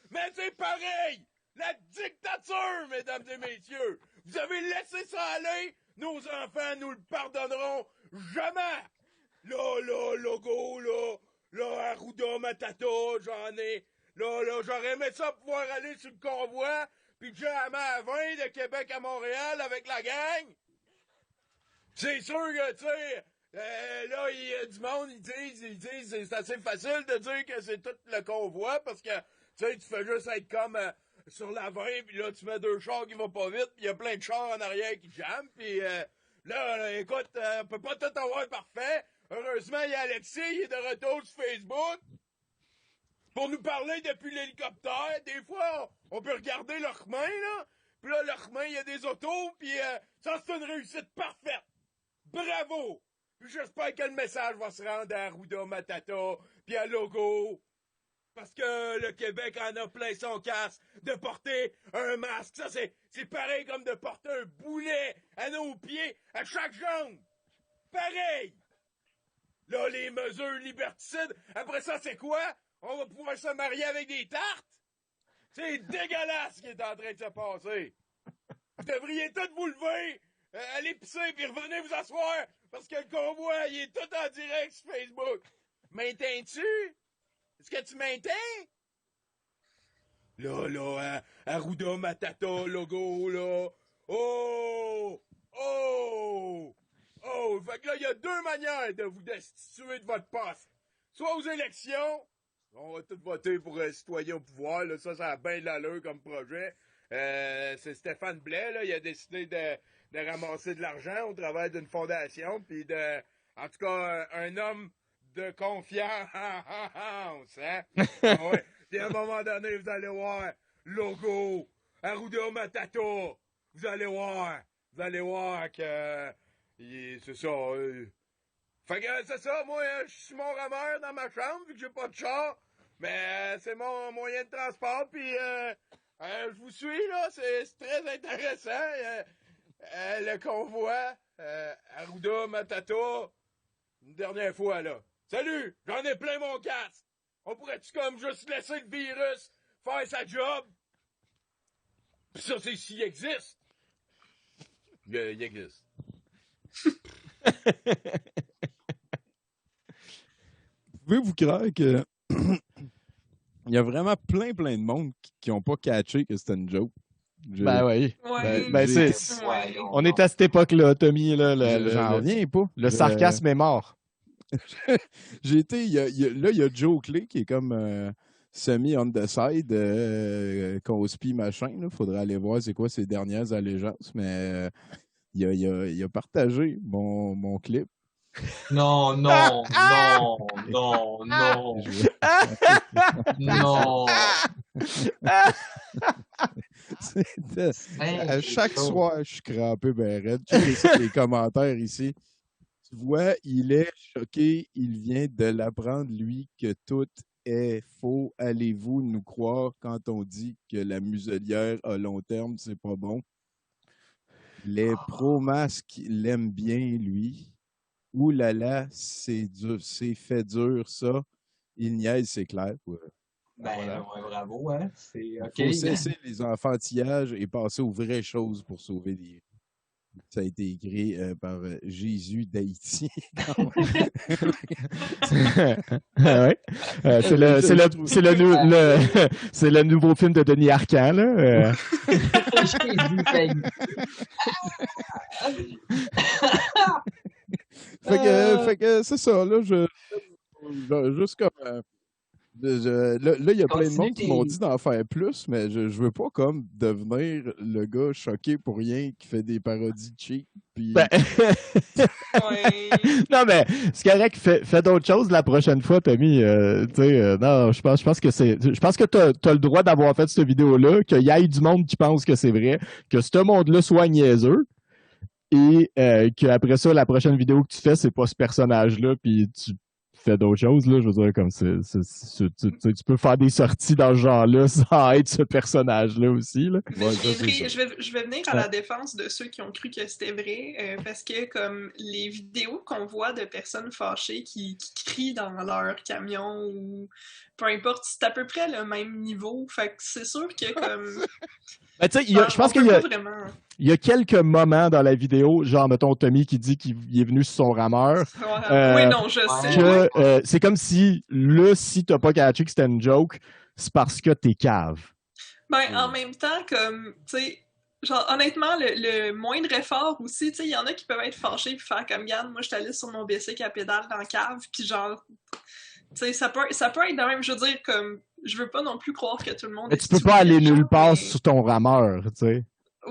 Mais c'est pareil. La dictature, mesdames et messieurs. Vous avez laissé ça aller. Nos enfants nous le pardonneront jamais. Là, logo, là, Arruda Matata, j'aurais aimé ça pouvoir aller sur le convoi, puis jamais à 20 de Québec à Montréal avec la gang. C'est sûr que, tu sais, là, il y a du monde, ils disent, c'est assez facile de dire que c'est tout le convoi, parce que, tu sais, tu fais juste être comme sur la 20, puis là, tu mets 2 chars qui vont pas vite, puis il y a plein de chars en arrière qui jamment, puis là, écoute, on peut pas tout avoir parfait. Heureusement, il y a Alexis, il est de retour sur Facebook pour nous parler depuis l'hélicoptère. Des fois, on peut regarder leur main, là. Puis là, leur main, il y a des autos, puis ça, c'est une réussite parfaite. Bravo! Puis j'espère que le message va se rendre à Arruda Matata, puis à Logo. Parce que le Québec en a plein son casse de porter un masque. Ça, c'est pareil comme de porter un boulet à nos pieds, à chaque jambe. Pareil! Là, les mesures liberticides, après ça, c'est quoi? On va pouvoir se marier avec des tartes? C'est dégueulasse ce qui est en train de se passer. Vous devriez tous vous lever, aller pisser, puis revenez vous asseoir, parce que le convoi, il est tout en direct sur Facebook. Maintiens-tu? Est-ce que tu maintiens? Là, Arruda Matata, Logo, là. Oh! Fait que là, il y a 2 manières de vous destituer de votre poste. Soit aux élections, on va tous voter pour citoyen au pouvoir, là, ça a bien de l'allure comme projet. C'est Stéphane Blais, là, il a décidé de ramasser de l'argent au travers d'une fondation, puis en tout cas, un homme de confiance, hein? Ouais. Puis à un moment donné, vous allez voir, Logo, Arruda Matata, vous allez voir que... c'est ça. Fait que c'est ça, moi, je suis mon rameur dans ma chambre, vu que j'ai pas de char. Mais c'est mon moyen de transport, puis je vous suis, là, c'est très intéressant. Le convoi, Arruda Matata, une dernière fois, là. Salut, j'en ai plein mon casque. On pourrait-tu comme juste laisser le virus faire sa job? Pis ça, c'est s'il existe. Il existe. Pouvez-vous croire que il y a vraiment plein de monde qui ont pas catché que c'était une joke? Ben oui. Ouais. Ben, Ouais, on est à cette époque-là, Tommy. Là, J'en reviens pas. Le sarcasme est mort. J'ai été. Là, il y a Joe Clay qui est comme semi-on the side, conspi machin. Il faudrait aller voir c'est quoi ses dernières allégeances. Mais il a partagé mon clip. Non. À chaque soir, je suis crampé ben raide. Checkez les commentaires ici. Tu vois, il est choqué. Il vient de l'apprendre, lui, que tout est faux. Allez-vous nous croire quand on dit que la muselière à long terme, c'est pas bon? Les pro-masques l'aiment bien, lui. Ouh là là, c'est dur, c'est fait dur, ça. Il niaise, c'est clair. Ouais. Ouais, bravo, hein. C'est OK. Il faut cesser les enfantillages et passer aux vraies choses pour sauver des... Ça a été écrit par Jésus d'Haïti. Ouais. C'est le nouveau film de Denis Arcand, là. Fait que c'est ça, là, juste comme... là, il y a plein de monde qui m'ont dit d'en faire plus, mais je veux pas comme devenir le gars choqué pour rien qui fait des parodies cheap. Puis... Ben... Non, mais c'est correct, fais d'autres choses la prochaine fois, Tommy. Non, je pense que t'as le droit d'avoir fait cette vidéo-là, qu'il y ait du monde qui pense que c'est vrai, que ce monde-là soit niaiseux, et qu'après ça, la prochaine vidéo que tu fais, c'est pas ce personnage-là, puis tu fait d'autres choses, là. Je veux dire, comme tu peux faire des sorties dans ce genre-là sans être ce personnage-là aussi, là. Mais Ouais, ça, c'est ça. je vais venir à la défense de ceux qui ont cru que c'était vrai, parce que comme les vidéos qu'on voit de personnes fâchées qui crient dans leur camion ou peu importe, c'est à peu près le même niveau. Fait que c'est sûr que comme Ben, tu sais, je pense on qu'il peut y a, pas vraiment. il y a quelques moments dans la vidéo, genre, mettons, Tommy qui dit qu'il est venu sur son rameur, Oui, non, je sais. que c'est comme si, là, si t'as pas catché que c'était une joke, c'est parce que t'es cave. Ben, en même temps, comme, tu sais, genre, honnêtement, le moindre effort aussi, tu sais, il y en a qui peuvent être fâchés puis faire comme, Yann, moi, je suis allée sur mon bicycle à pédale dans la cave, puis genre, tu sais, ça peut être de même, je veux dire, comme, je veux pas non plus croire que tout le monde Mais est tu peux pas aller stupide, nulle genre, part mais- sur ton rameur, tu sais.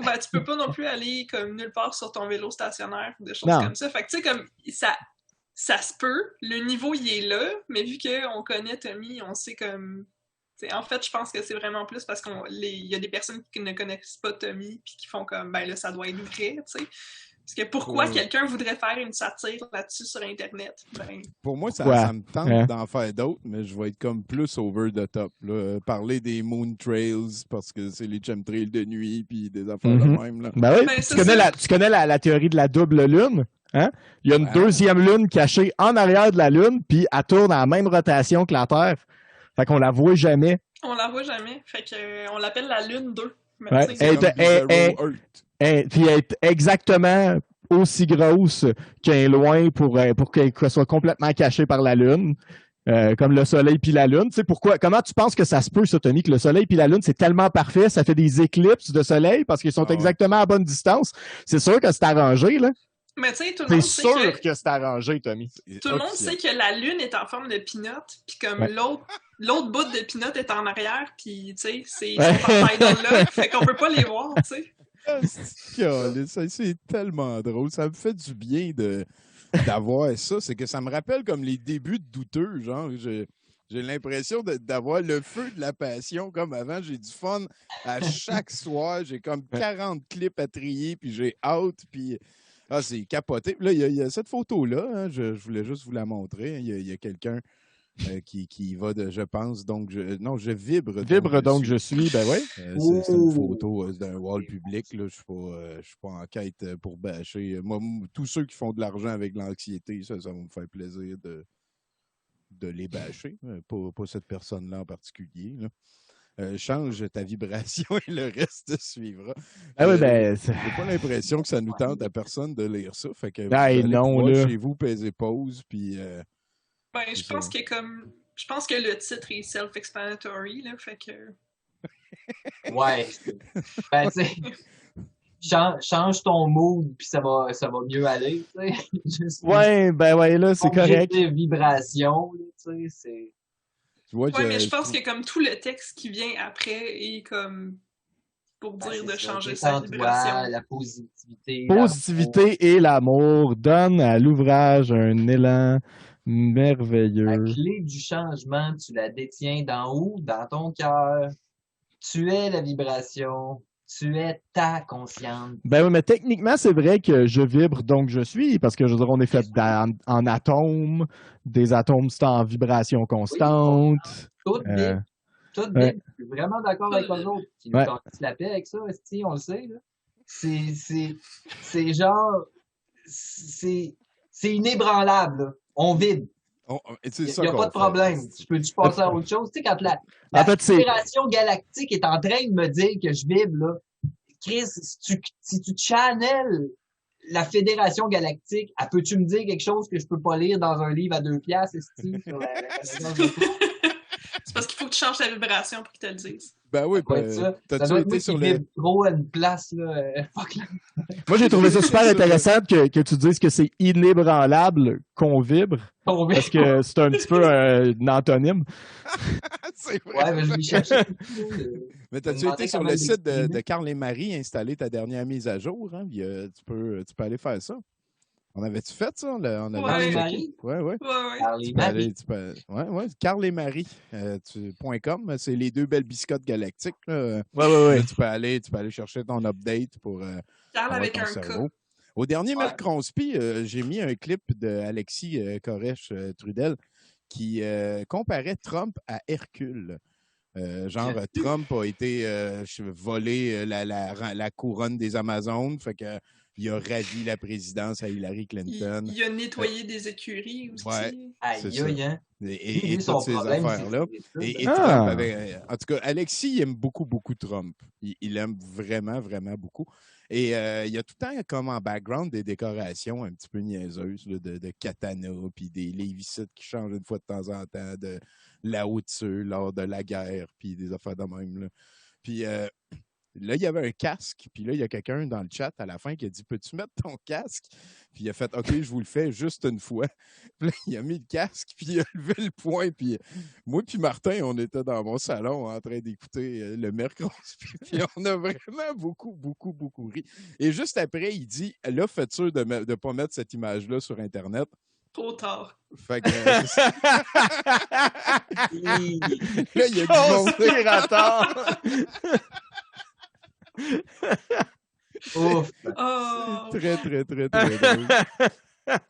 Ben, tu peux pas non plus aller comme nulle part sur ton vélo stationnaire ou des choses Non. comme ça. Fait que tu sais, comme ça se peut, le niveau il est là, mais vu qu'on connaît Tommy, on sait comme. T'sais, en fait, je pense que c'est vraiment plus parce qu'il y a des personnes qui ne connaissent pas Tommy puis qui font comme ben là, ça doit être vrai, tu sais. Parce que pourquoi quelqu'un voudrait faire une satire là-dessus sur Internet? Ben, Pour moi, ça, Ouais. ça me tente Ouais. d'en faire d'autres, mais je vais être comme plus over the top. Là. Parler des moon trails parce que c'est les chemtrails de nuit puis des affaires de Mhm. même. Là. Ben oui, Ben, tu c'est connais, ça. tu connais la théorie de la double lune, hein? Il y a une Ouais. deuxième lune cachée en arrière de la lune, puis elle tourne à la même rotation que la Terre. Fait qu'on la voit jamais. on la voit jamais. Fait que on l'appelle la Lune 2. Mais Ouais. tu sais, C'est comme Et- Zero et- Earth. Puis elle est exactement aussi grosse qu'un loin pour qu'elle soit complètement cachée par la Lune. Comme le Soleil puis la Lune. Tu sais pourquoi? Comment tu penses que ça se peut, ça, Tommy, que le Soleil puis la Lune, c'est tellement parfait, ça fait des éclipses de Soleil parce qu'ils sont Ah ouais. exactement à bonne distance. C'est sûr que c'est arrangé, là. mais tu sais, tout le C'est monde sait sûr que que c'est arrangé, Tommy. tout le monde Officiel. sait que la lune est en forme de peanut, puis comme Ouais. l'autre bout de peanut est en arrière, puis tu sais, c'est Ouais. sont en taille là, fait qu'on peut pas les voir, tu sais. Ah, c'est tellement drôle. Ça me fait du bien d'avoir ça. C'est que ça me rappelle comme les débuts de douteux. Genre, j'ai l'impression d'avoir le feu de la passion comme avant. J'ai du fun à chaque soir. J'ai comme 40 clips à trier, puis j'ai hâte, puis c'est capoté. Puis là, il y a cette photo-là. Hein, je voulais juste vous la montrer. Il y a quelqu'un qui va de, je pense, donc je vibre. Vibre donc je suis, ben oui. C'est une photo d'un wall public. Là. Je ne suis pas en quête pour bâcher. Moi, tous ceux qui font de l'argent avec l'anxiété, ça va me faire plaisir de les bâcher. Pas cette personne-là en particulier. Là. Change ta vibration et le reste suivra. Ah oui, ben. J'ai pas l'impression que ça nous tente à personne de lire ça. Fait que Ben, vous allez non, pouvoir là. chez vous, peser pause, puis Ben, C'est je pense ça. je pense que le titre est self-explanatory, là, fait que. Ouais. Ben, tu sais, change ton mood, puis ça va mieux aller, tu sais. Juste Ouais, ben ouais, là, c'est changer correct. tes vibrations, là, tu sais, c'est... tu vois, Ouais, mais je pense que comme tout le texte qui vient après est comme pour Ben, dire c'est de ça. changer sa Détends-toi, vibration. la positivité. Positivité et l'amour donnent à l'ouvrage un élan merveilleux. La clé du changement, tu la détiens dans où? Dans ton cœur. Tu es la vibration. Tu es ta conscience. Ben oui, mais techniquement, c'est vrai que je vibre, donc je suis, parce que je veux dire, on est fait en atomes. Des atomes, c'est en vibration constante. Tout vibre. Tout vibre. ouais. Je suis vraiment d'accord avec eux autres. Qui nous Ouais. cassent la paix avec ça, esti, on le sait. Là. C'est genre... C'est inébranlable. Là. On vibre. c'est Il ça n'y a qu'on pas de fait. problème. Tu peux-tu passer à autre chose? Tu sais, quand la En fait, c'est- Fédération Galactique est en train de me dire que je vibre, là, Chris, si tu channels la Fédération Galactique, peux-tu me dire quelque chose que je peux pas lire dans un livre à 2 piastres, esti, sur C'est parce qu'il faut que tu changes ta vibration pour qu'ils te le disent. Ben oui, Ça doit être ça. Ça t'as-tu doit être moi été sur qui le... vibre trop à une place, là. Fuck là. Moi, j'ai trouvé ça super C'est ça, intéressant que tu dises que c'est inébranlable qu'on vibre, On parce que c'est un petit peu un antonyme. C'est vrai. Ouais, mais je vais chercher. Mais t'as-tu Je me été sur demandais le site comment de Carl et Marie installer ta dernière mise à jour? Hein? Puis, tu peux aller faire ça. On avait-tu fait ça? On avait Carl et checké. Marie? Ouais. Ouais. Parlez, Tu peux aller, Marie. ouais, Carl et Marie, .com, c'est les deux belles biscottes galactiques. Là. Ouais. Là, tu peux aller chercher ton update pour Carl avoir avec ton un cerveau. K. Au dernier Ouais. Mercronspi, j'ai mis un clip de Alexis Koresh Trudel qui comparait Trump à Hercule. Trump a été volé la couronne des Amazones, fait que il a ravi la présidence à Hillary Clinton. Il a nettoyé des écuries aussi. Ouais, c'est ça. Aïe, hein? Et Son toutes ces problème, affaires-là. c'est Et ça. Trump avait... En tout cas, Alexis, il aime beaucoup, beaucoup Trump. Il aime vraiment, vraiment beaucoup. Et il y a tout le temps, comme en background, des décorations un petit peu niaiseuses là, de katana, puis des lévicites qui changent une fois de temps en temps, de la hauteur lors de la guerre, puis des affaires de même. Là. Puis là, il y avait un casque, puis là, il y a quelqu'un dans le chat à la fin qui a dit « Peux-tu mettre ton casque? » Puis il a fait « OK, je vous le fais juste une fois. » Puis là, il a mis le casque, puis il a levé le poing, puis moi puis Martin, on était dans mon salon en train d'écouter le mercredi, puis on a vraiment beaucoup, beaucoup, beaucoup ri. Et juste après, il dit « Là, faites sûr de ne pas mettre cette image-là sur Internet. » Trop tard. Fait que... là, il y a du monde... Conspirateur! Ouf. Oh. Très, très, très, très drôle.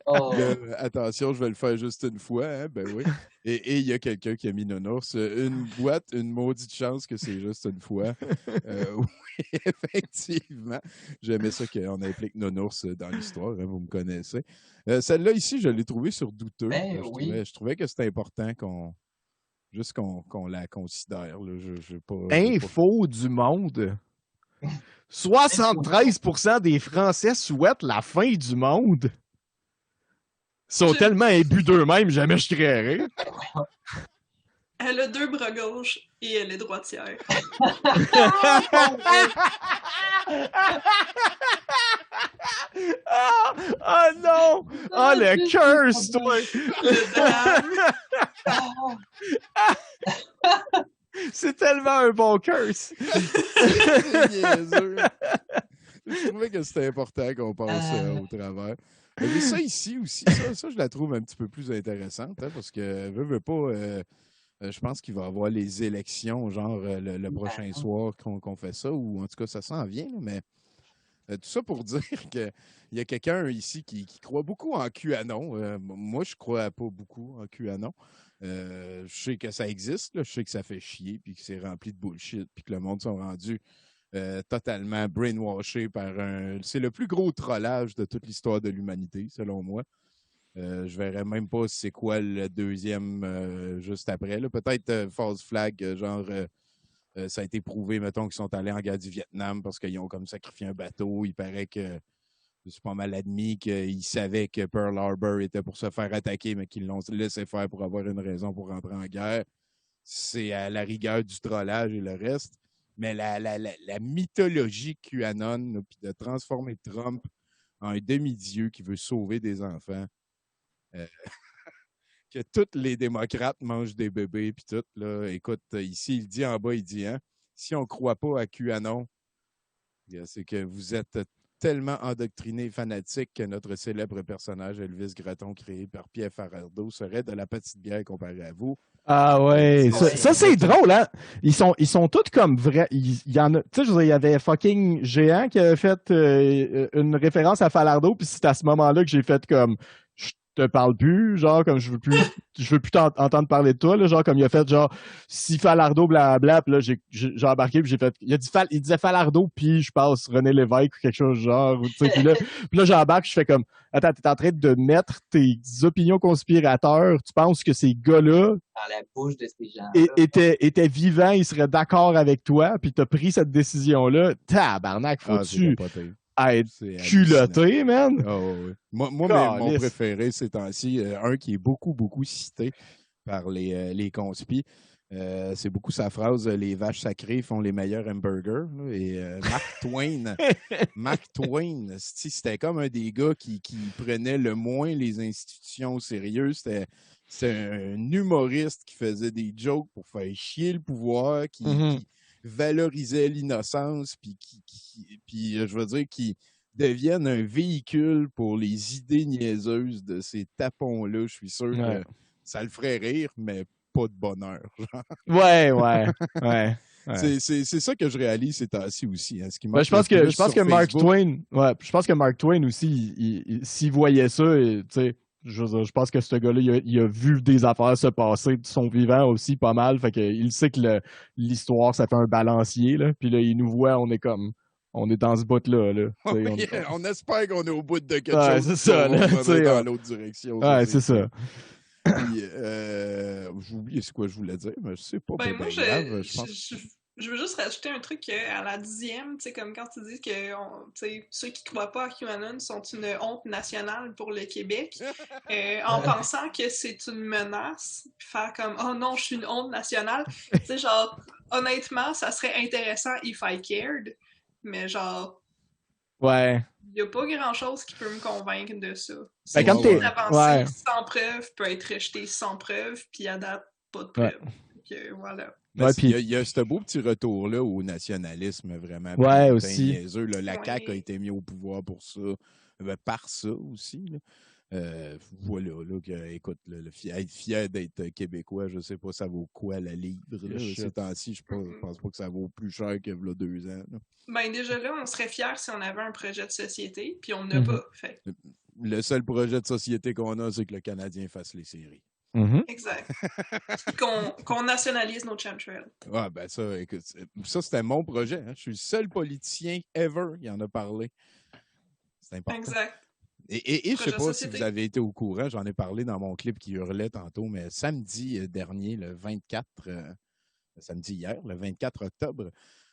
Oh. Attention, je vais le faire juste une fois, hein? Ben oui. Et il y a quelqu'un qui a mis Nounours. Une boîte, une maudite chance que c'est juste une fois. Oui, effectivement. J'aimais ça qu'on implique Nounours dans l'histoire, hein, vous me connaissez. Celle-là ici, je l'ai trouvée sur douteux. Ben oui. Je trouvais que c'était important qu'on la considère. Là. Je pas, Info du monde. 73% des Français souhaitent la fin du monde. Ils sont tellement imbus d'eux-mêmes, jamais je créerais. Elle a 2 bras gauche et elle est droitière. Ah non! Ah, le curse, toi! Le drame. C'est tellement un bon curse! C'est niaiseux. Je trouvais que c'était important qu'on passe au travers. Mais ça ici aussi, ça, je la trouve un petit peu plus intéressante, hein, parce que veux pas, je pense qu'il va y avoir les élections, genre le prochain soir qu'on fait ça, ou en tout cas, ça s'en vient, là, mais tout ça pour dire qu'il y a quelqu'un ici qui croit beaucoup en QAnon. Moi, je crois pas beaucoup en QAnon. Je sais que ça existe, là, je sais que ça fait chier, puis que c'est rempli de bullshit, puis que le monde sont rendus totalement brainwashés par un... C'est le plus gros trollage de toute l'histoire de l'humanité, selon moi. Je verrais même pas c'est quoi le deuxième juste après. Là. Peut-être false flag, ça a été prouvé, mettons, qu'ils sont allés en guerre du Vietnam parce qu'ils ont comme sacrifié un bateau. Il paraît que c'est pas mal admis qu'ils savaient que Pearl Harbor était pour se faire attaquer, mais qu'ils l'ont laissé faire pour avoir une raison pour rentrer en guerre. C'est à la rigueur du trollage et le reste. Mais la mythologie QAnon, puis de transformer Trump en un demi-dieu qui veut sauver des enfants, que tous les démocrates mangent des bébés, puis tout, là, écoute, ici, il dit en bas, il dit, hein, si on ne croit pas à QAnon, c'est que vous êtes tellement endoctriné et fanatique que notre célèbre personnage Elvis Gratton, créé par Pierre Falardeau, serait de la petite bière comparé à vous. Ah ouais, ça c'est drôle, hein? Ils sont tous comme vrais. Il y en a, tu sais, je veux dire, il y avait fucking Géant qui avait fait une référence à Falardeau, puis c'est à ce moment-là que j'ai fait comme, je te parle plus, genre comme je veux plus entendre parler de toi, là, genre comme il a fait genre si Falardeau blabla, puis là j'ai embarqué, puis j'ai fait, il disait Falardeau, puis je passe René Lévesque ou quelque chose genre, tu sais, puis là j'embarque, je fais comme, attends, t'es en train de mettre tes opinions conspirateurs, tu penses que ces gars-là Dans la bouche de ces gens étaient vivants, ils seraient d'accord avec toi, puis t'as pris cette décision-là, tabarnak, faut-tu être culotté, man? Oh, oui. Moi mon préféré ces temps-ci, un qui est beaucoup, beaucoup cité par les conspis, c'est beaucoup sa phrase « Les vaches sacrées font les meilleurs hamburgers ». Et Mark Twain, c'était comme un des gars qui prenait le moins les institutions au sérieux. C'était un humoriste qui faisait des jokes pour faire chier le pouvoir, qui valorisait l'innocence, puis je veux dire, qui deviennent un véhicule pour les idées niaiseuses de ces tapons-là. Je suis sûr que ça le ferait rire, mais pas de bonheur. Genre. Ouais. C'est ça que je réalise ces temps-ci aussi. Hein, ce qui je pense que Mark Twain, je pense que Mark Twain aussi, s'il voyait ça, tu sais, je pense que ce gars-là, il a vu des affaires se passer de son vivant aussi pas mal. Fait que il sait que l'histoire, ça fait un balancier, là. Puis là, il nous voit, on est dans ce bout-là, là. On espère qu'on est au bout de quelque Ouais, chose. c'est ça, là, On va t'sais, dans l'autre direction. Ouais, c'est ça. Puis, j'ai oublié ce que je voulais dire, mais je sais pas. Ben, moi, grave, je pense. je veux juste rajouter un truc à la 10e, tu sais, comme quand tu dis que ceux qui croient pas à QAnon sont une honte nationale pour le Québec, en pensant que c'est une menace, puis faire comme « Oh non, je suis une honte nationale », tu sais, genre, honnêtement, ça serait intéressant if I cared, mais genre... Ouais. Il n'y a pas grand-chose qui peut me convaincre de ça. Ben, C'est quand t'es... avancé sans preuve peut être rejeté sans preuve, puis à date, pas de preuve. Donc, voilà. Ouais, il y a ce beau petit retour-là au nationalisme vraiment aussi. niaiseux. Là. La CAQ a été mis au pouvoir pour ça, par ça aussi. Là. Voilà, là, écoute, être fier d'être québécois, je sais pas, ça vaut quoi la livre. Là, ces temps-ci, je pense pas que ça vaut plus cher que là 2 ans. Là. Ben déjà là, on serait fiers si on avait un projet de société, puis on n'a pas. Fait. Le seul projet de société qu'on a, c'est que le Canadien fasse les séries. Exact. Qu'on nationalise nos chemtrails. Ah, ben ça, écoute, ça c'était mon projet. Hein. Je suis le seul politicien ever qui en a parlé. C'est important. Exact. Et je sais pas si vous avez été au courant, j'en ai parlé dans mon clip qui hurlait tantôt, mais samedi dernier, le 24, samedi hier, le 24 octobre,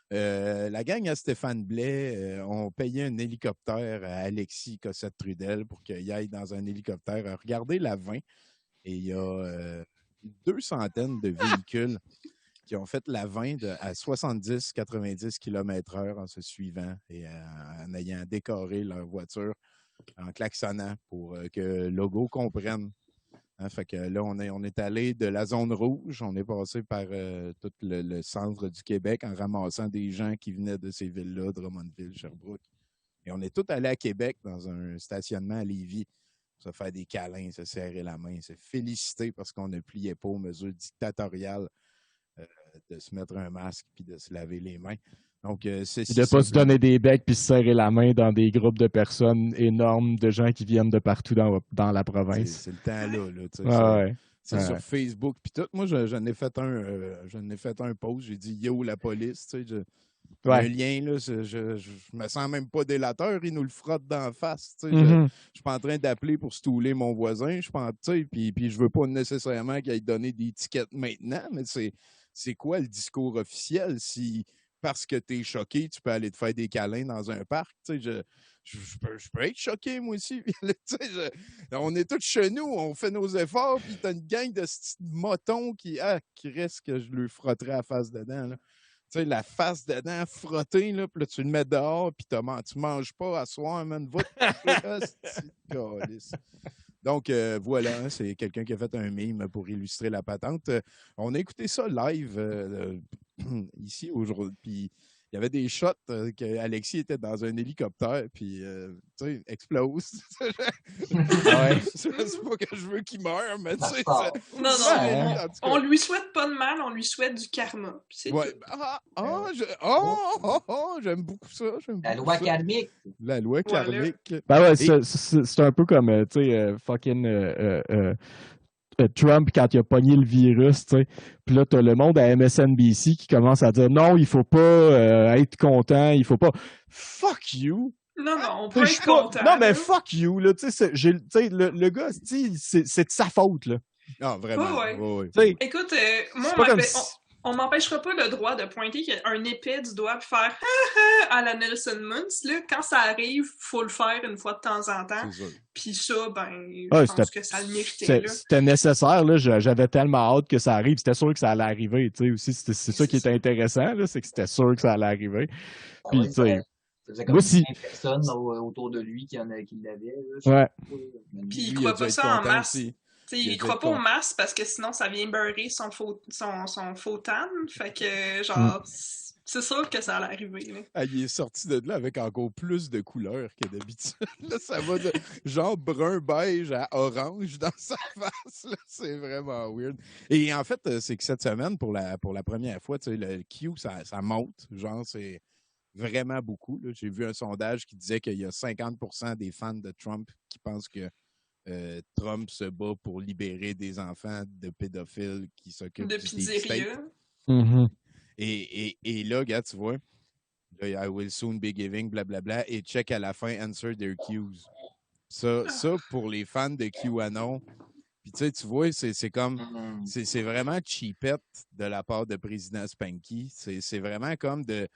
la gang à Stéphane Blais ont payé un hélicoptère à Alexis Cossette-Trudel pour qu'il aille dans un hélicoptère regarder la 20. Et il y a 200 de véhicules qui ont fait la 20 à 70-90 km/h en se suivant et en ayant décoré leur voiture en klaxonnant pour que Logo comprenne. Hein, fait que là, on est allé de la zone rouge, on est passé par tout le centre du Québec en ramassant des gens qui venaient de ces villes-là, Drummondville, Sherbrooke. Et on est tous allés à Québec dans un stationnement à Lévis. Se faire des câlins, se serrer la main, se féliciter parce qu'on ne pliait pas aux mesures dictatoriales de se mettre un masque puis de se laver les mains. Donc, c'est de ne pas se donner des becs puis se serrer la main dans des groupes de personnes énormes, de gens qui viennent de partout dans la province. C'est le temps-là. C'est sur Facebook puis tout. Moi, j'en ai fait un post. J'ai dit « Yo, la police ». Un lien, là, je me sens même pas délateur, il nous le frotte d'en face. Je suis pas en train d'appeler pour stouler mon voisin, puis je veux pas nécessairement qu'il aille donner des tickets maintenant, mais c'est quoi le discours officiel si parce que tu es choqué, tu peux aller te faire des câlins dans un parc? Je peux être choqué, moi aussi. On est tous chez nous, on fait nos efforts, puis t'as une gang de motons qui reste que je lui frotterais la face dedans. Là. Tu sais, la face dedans frottée, là, puis là, tu le mets dehors, puis tu manges pas à soir, man. Donc, voilà, hein, c'est quelqu'un qui a fait un meme pour illustrer la patente. On a écouté ça live ici aujourd'hui, puis il y avait des shots qu'Alexis était dans un hélicoptère, puis, tu sais, explose. C'est pas que je veux qu'il meure, mais tu sais... Non, on lui souhaite pas de mal, on lui souhaite du karma. J'aime beaucoup ça. La loi karmique. La loi karmique. Ben ouais, c'est un peu comme, tu sais, fucking... Trump quand il a pogné le virus, tu sais. Puis là, t'as le monde à MSNBC qui commence à dire non, il faut pas être content, il faut pas. Fuck you! Non, on peut être content. Non, mais fuck you, là. Tu sais, le gars, c'est de sa faute, là. Non, vraiment. Ouais. Écoute, moi, on m'empêchera pas le droit de pointer qu'il y a un épée du doigt et faire à la Nelson Muntz. Là, quand ça arrive, faut le faire une fois de temps en temps. Puis ça, je pense que ça le méritait. C'était nécessaire. Là. J'avais tellement hâte que ça arrive. C'était sûr que ça allait arriver. Aussi, c'est ça qui était intéressant, là, c'est que c'était sûr que ça allait arriver. Puis, tu sais. Ça faisait comme 5 personnes autour de lui qui l'avaient. Ouais. Puis il croit pas ça en masse. Il croit pas au masque parce que sinon ça vient beurrer son faux tan. Fait que genre c'est sûr que ça allait arriver. Là. Ah, il est sorti de là avec encore plus de couleurs que d'habitude. Là, ça va de genre brun beige à orange dans sa face. Là. C'est vraiment weird. Et en fait, c'est que cette semaine, pour la première fois, le Q, ça monte. Genre, c'est vraiment beaucoup. Là. J'ai vu un sondage qui disait qu'il y a 50% des fans de Trump qui pensent que Trump se bat pour libérer des enfants de pédophiles qui s'occupent De du deep state. pizzeria. Mhm. Et là, regarde, tu vois, là, I will soon be giving, blablabla, et check à la fin, answer their cues. Ça, pour les fans de QAnon, puis tu sais, tu vois, c'est comme, c'est vraiment cheapette de la part de président Spanky. C'est vraiment comme de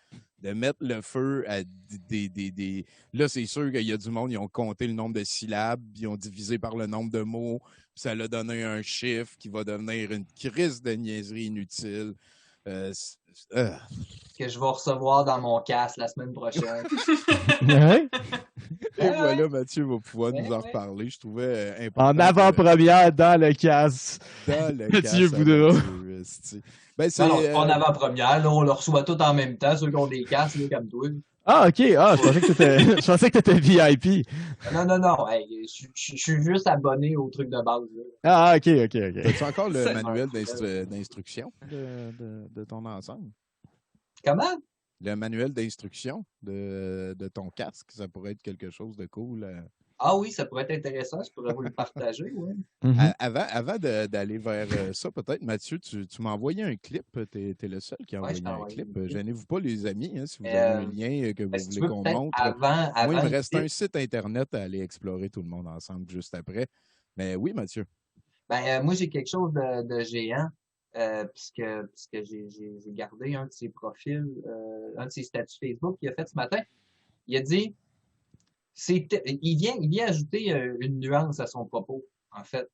mettre le feu à des... Là, c'est sûr qu'il y a du monde, ils ont compté le nombre de syllabes, ils ont divisé par le nombre de mots, puis ça l'a donné un chiffre qui va devenir une crise de niaiserie inutile. Que je vais recevoir dans mon casque la semaine prochaine. Ouais. Et voilà, Mathieu va pouvoir nous en Ouais. reparler. Je trouvais important. En avant-première dans le casse. Dans le Mathieu casse à Boudreau. Mathieu, esti. Ben, c'est, Non, c'est pas en avant-première, là, on le reçoit tout en même temps, ceux qui ont des casques, là, comme toi. Ah, ok. Ah, je pensais que t'étais VIP. Non, hey, je suis juste abonné au truc de base. Là. Ah, ok. As-tu encore le C'est- manuel d'instruction de ton ensemble? Comment? Le manuel d'instruction de ton casque, ça pourrait être quelque chose de cool. Ah oui, ça pourrait être intéressant, je pourrais vous le partager, oui. Mhm. Avant d'aller vers ça, peut-être, Mathieu, tu m'as envoyé un clip. T'es le seul qui a Ouais, je envoyé t'ai un envoyé clip. un clip. Gênez-vous pas, les amis, hein, si vous avez un lien que vous Ben, si tu voulez veux, qu'on peut-être montre. avant Moi, il me le reste clip. un site Internet à aller explorer tout le monde ensemble juste après. Mais oui, Mathieu. Moi, j'ai quelque chose de géant, puisque j'ai gardé un de ses profils, un de ses statuts Facebook qu'il a fait ce matin. Il a dit, il vient ajouter une nuance à son propos, en fait.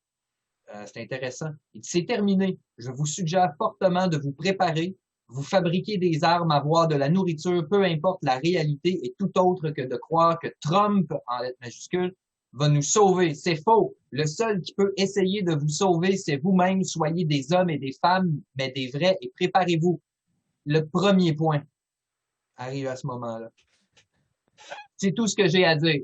C'est intéressant. Il dit, c'est terminé. Je vous suggère fortement de vous préparer, vous fabriquer des armes, avoir de la nourriture, peu importe la réalité, et tout autre que de croire que Trump, en lettres majuscules, va nous sauver. C'est faux. Le seul qui peut essayer de vous sauver, c'est vous-même. Soyez des hommes et des femmes, mais des vrais, et préparez-vous. Le premier point arrive à ce moment-là. C'est tout ce que j'ai à dire.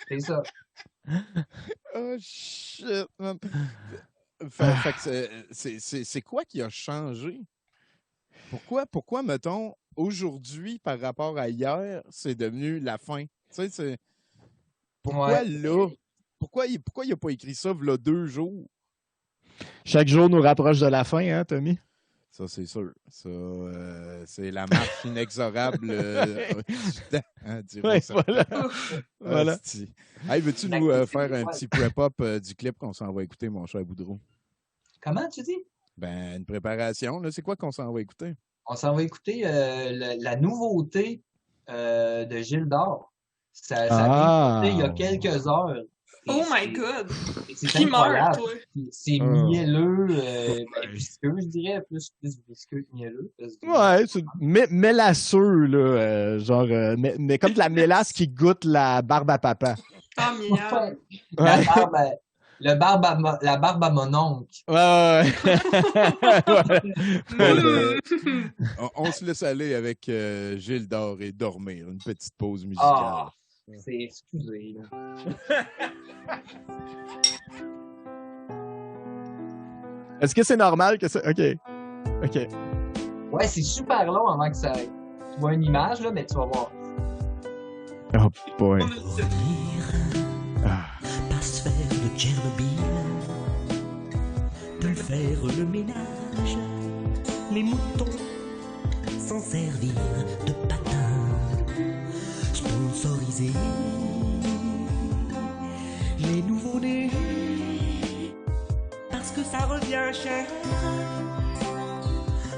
C'est ça. Oh shit, man. Fait que c'est quoi qui a changé? Pourquoi, mettons, aujourd'hui, par rapport à hier, c'est devenu la fin? Tu sais, pourquoi Ouais. là? Pourquoi il n'a pas écrit ça, v'là 2 jours? Chaque jour nous rapproche de la fin, hein, Tommy? Ça, c'est sûr. Ça, c'est la marche inexorable du temps, hein, diront Ouais, certains. voilà. Voilà. Hostie. Hey, veux-tu nous faire un petit prep-up du clip qu'on s'en va écouter, mon cher Boudreau? Comment tu dis? Ben, une préparation, là. C'est quoi qu'on s'en va écouter? On s'en va écouter la nouveauté de Gilles d'Or. Ça vient de sortir il y a quelques heures. Et Oh my c'est- god! C'est Qui meurt, incroyable. toi? C'est Ah. mielleux, visqueux, je dirais, plus visqueux que mielleux. parce que- Ouais, c'est mélasseux, là. Mais comme de la mélasse qui goûte la barbe à papa. Ah, miam! La Ouais. la barbe à mon oncle. Ouais. Bon, on se laisse aller avec Gilles d'Or et dormir. Une petite pause musicale. Ah, c'est excusé. Là. Est-ce que c'est normal que ça. OK. Ouais, c'est super long avant que ça. Tu vois une image, là, mais tu vas voir. Oh boy. Pas se faire de Tchernobyl, de faire le ménage, les moutons, s'en servir de patin, sponsoriser les nouveaux-nés, parce que ça revient cher,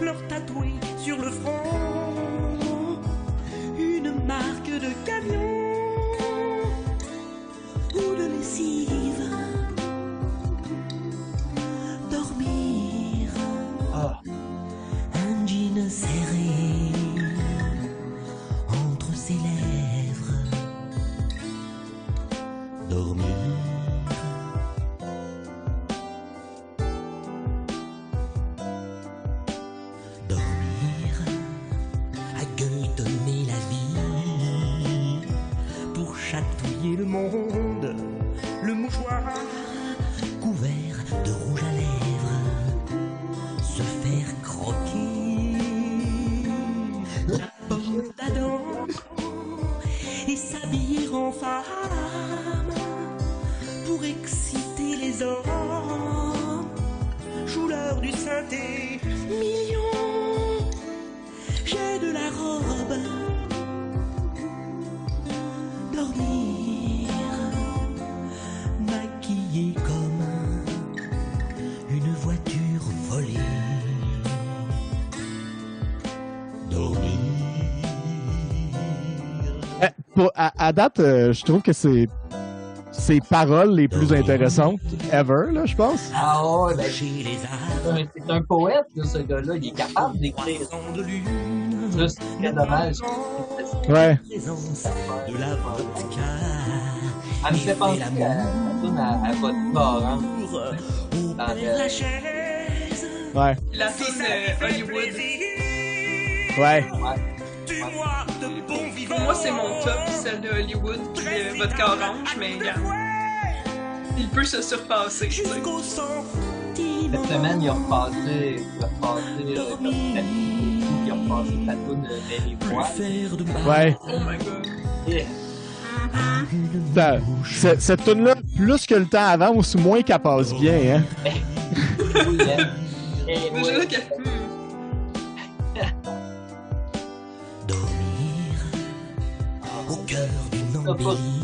leur tatouer sur le front une marque de camion ou de lessive, dormir, Ah, un jean serré entre ses lèvres, dormir. Dormir, à gueuletonner la vie, pour chatouiller le monde, le mouchoir couvert de rouge à lèvres, se faire croquer les hommes jouent l'heure du synthé. Millions, j'ai de la robe. Dormir, maquillée comme une voiture volée. Dormir. À date, je trouve que c'est ses paroles les plus intéressantes ever, là, je pense. Ah ouais, ben, Chez les arbres, c'est un poète, là, ce gars-là. Il est capable d'écrire. croissant de lune, Juste, c'est dommage. Ouais. présence de la vodka. Elle me fait penser à votre parent. Au Dans Père Lachaise, Ouais. La tune Hollywood. Ouais. tue-moi de bon vivant. Pour moi, c'est mon top, celle de Hollywood puis de Vodka Orange, mais regarde, il peut se surpasser. Tu sais. Jusqu'au sang. Cette semaine, il a repassé comme il a repassé la toune de Mary Bois. Faire de mal. Ouais. Oh my god. Yeah. Cette tune-là, plus que le temps avance, moins qu'elle passe bien, hein. Oui, hein. Eh, Déjà ouais. que. Dormir au cœur d'une embellie.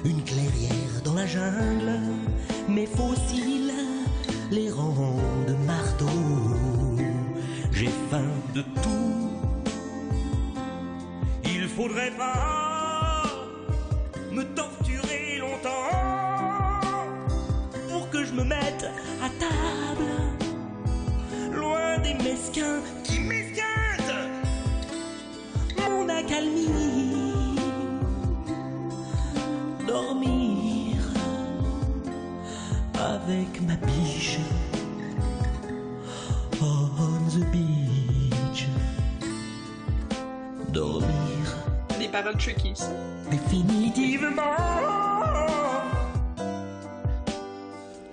Une clairière dans la jungle, mes fossiles les rendent marteau. J'ai faim de tout. Il faudrait pas me torturer longtemps pour que je me mette à table, loin des mesquins qui m'esquintent mon accalmie. Dormir avec ma biche on the beach. Dormir Des paroles tricky, ça. définitivement.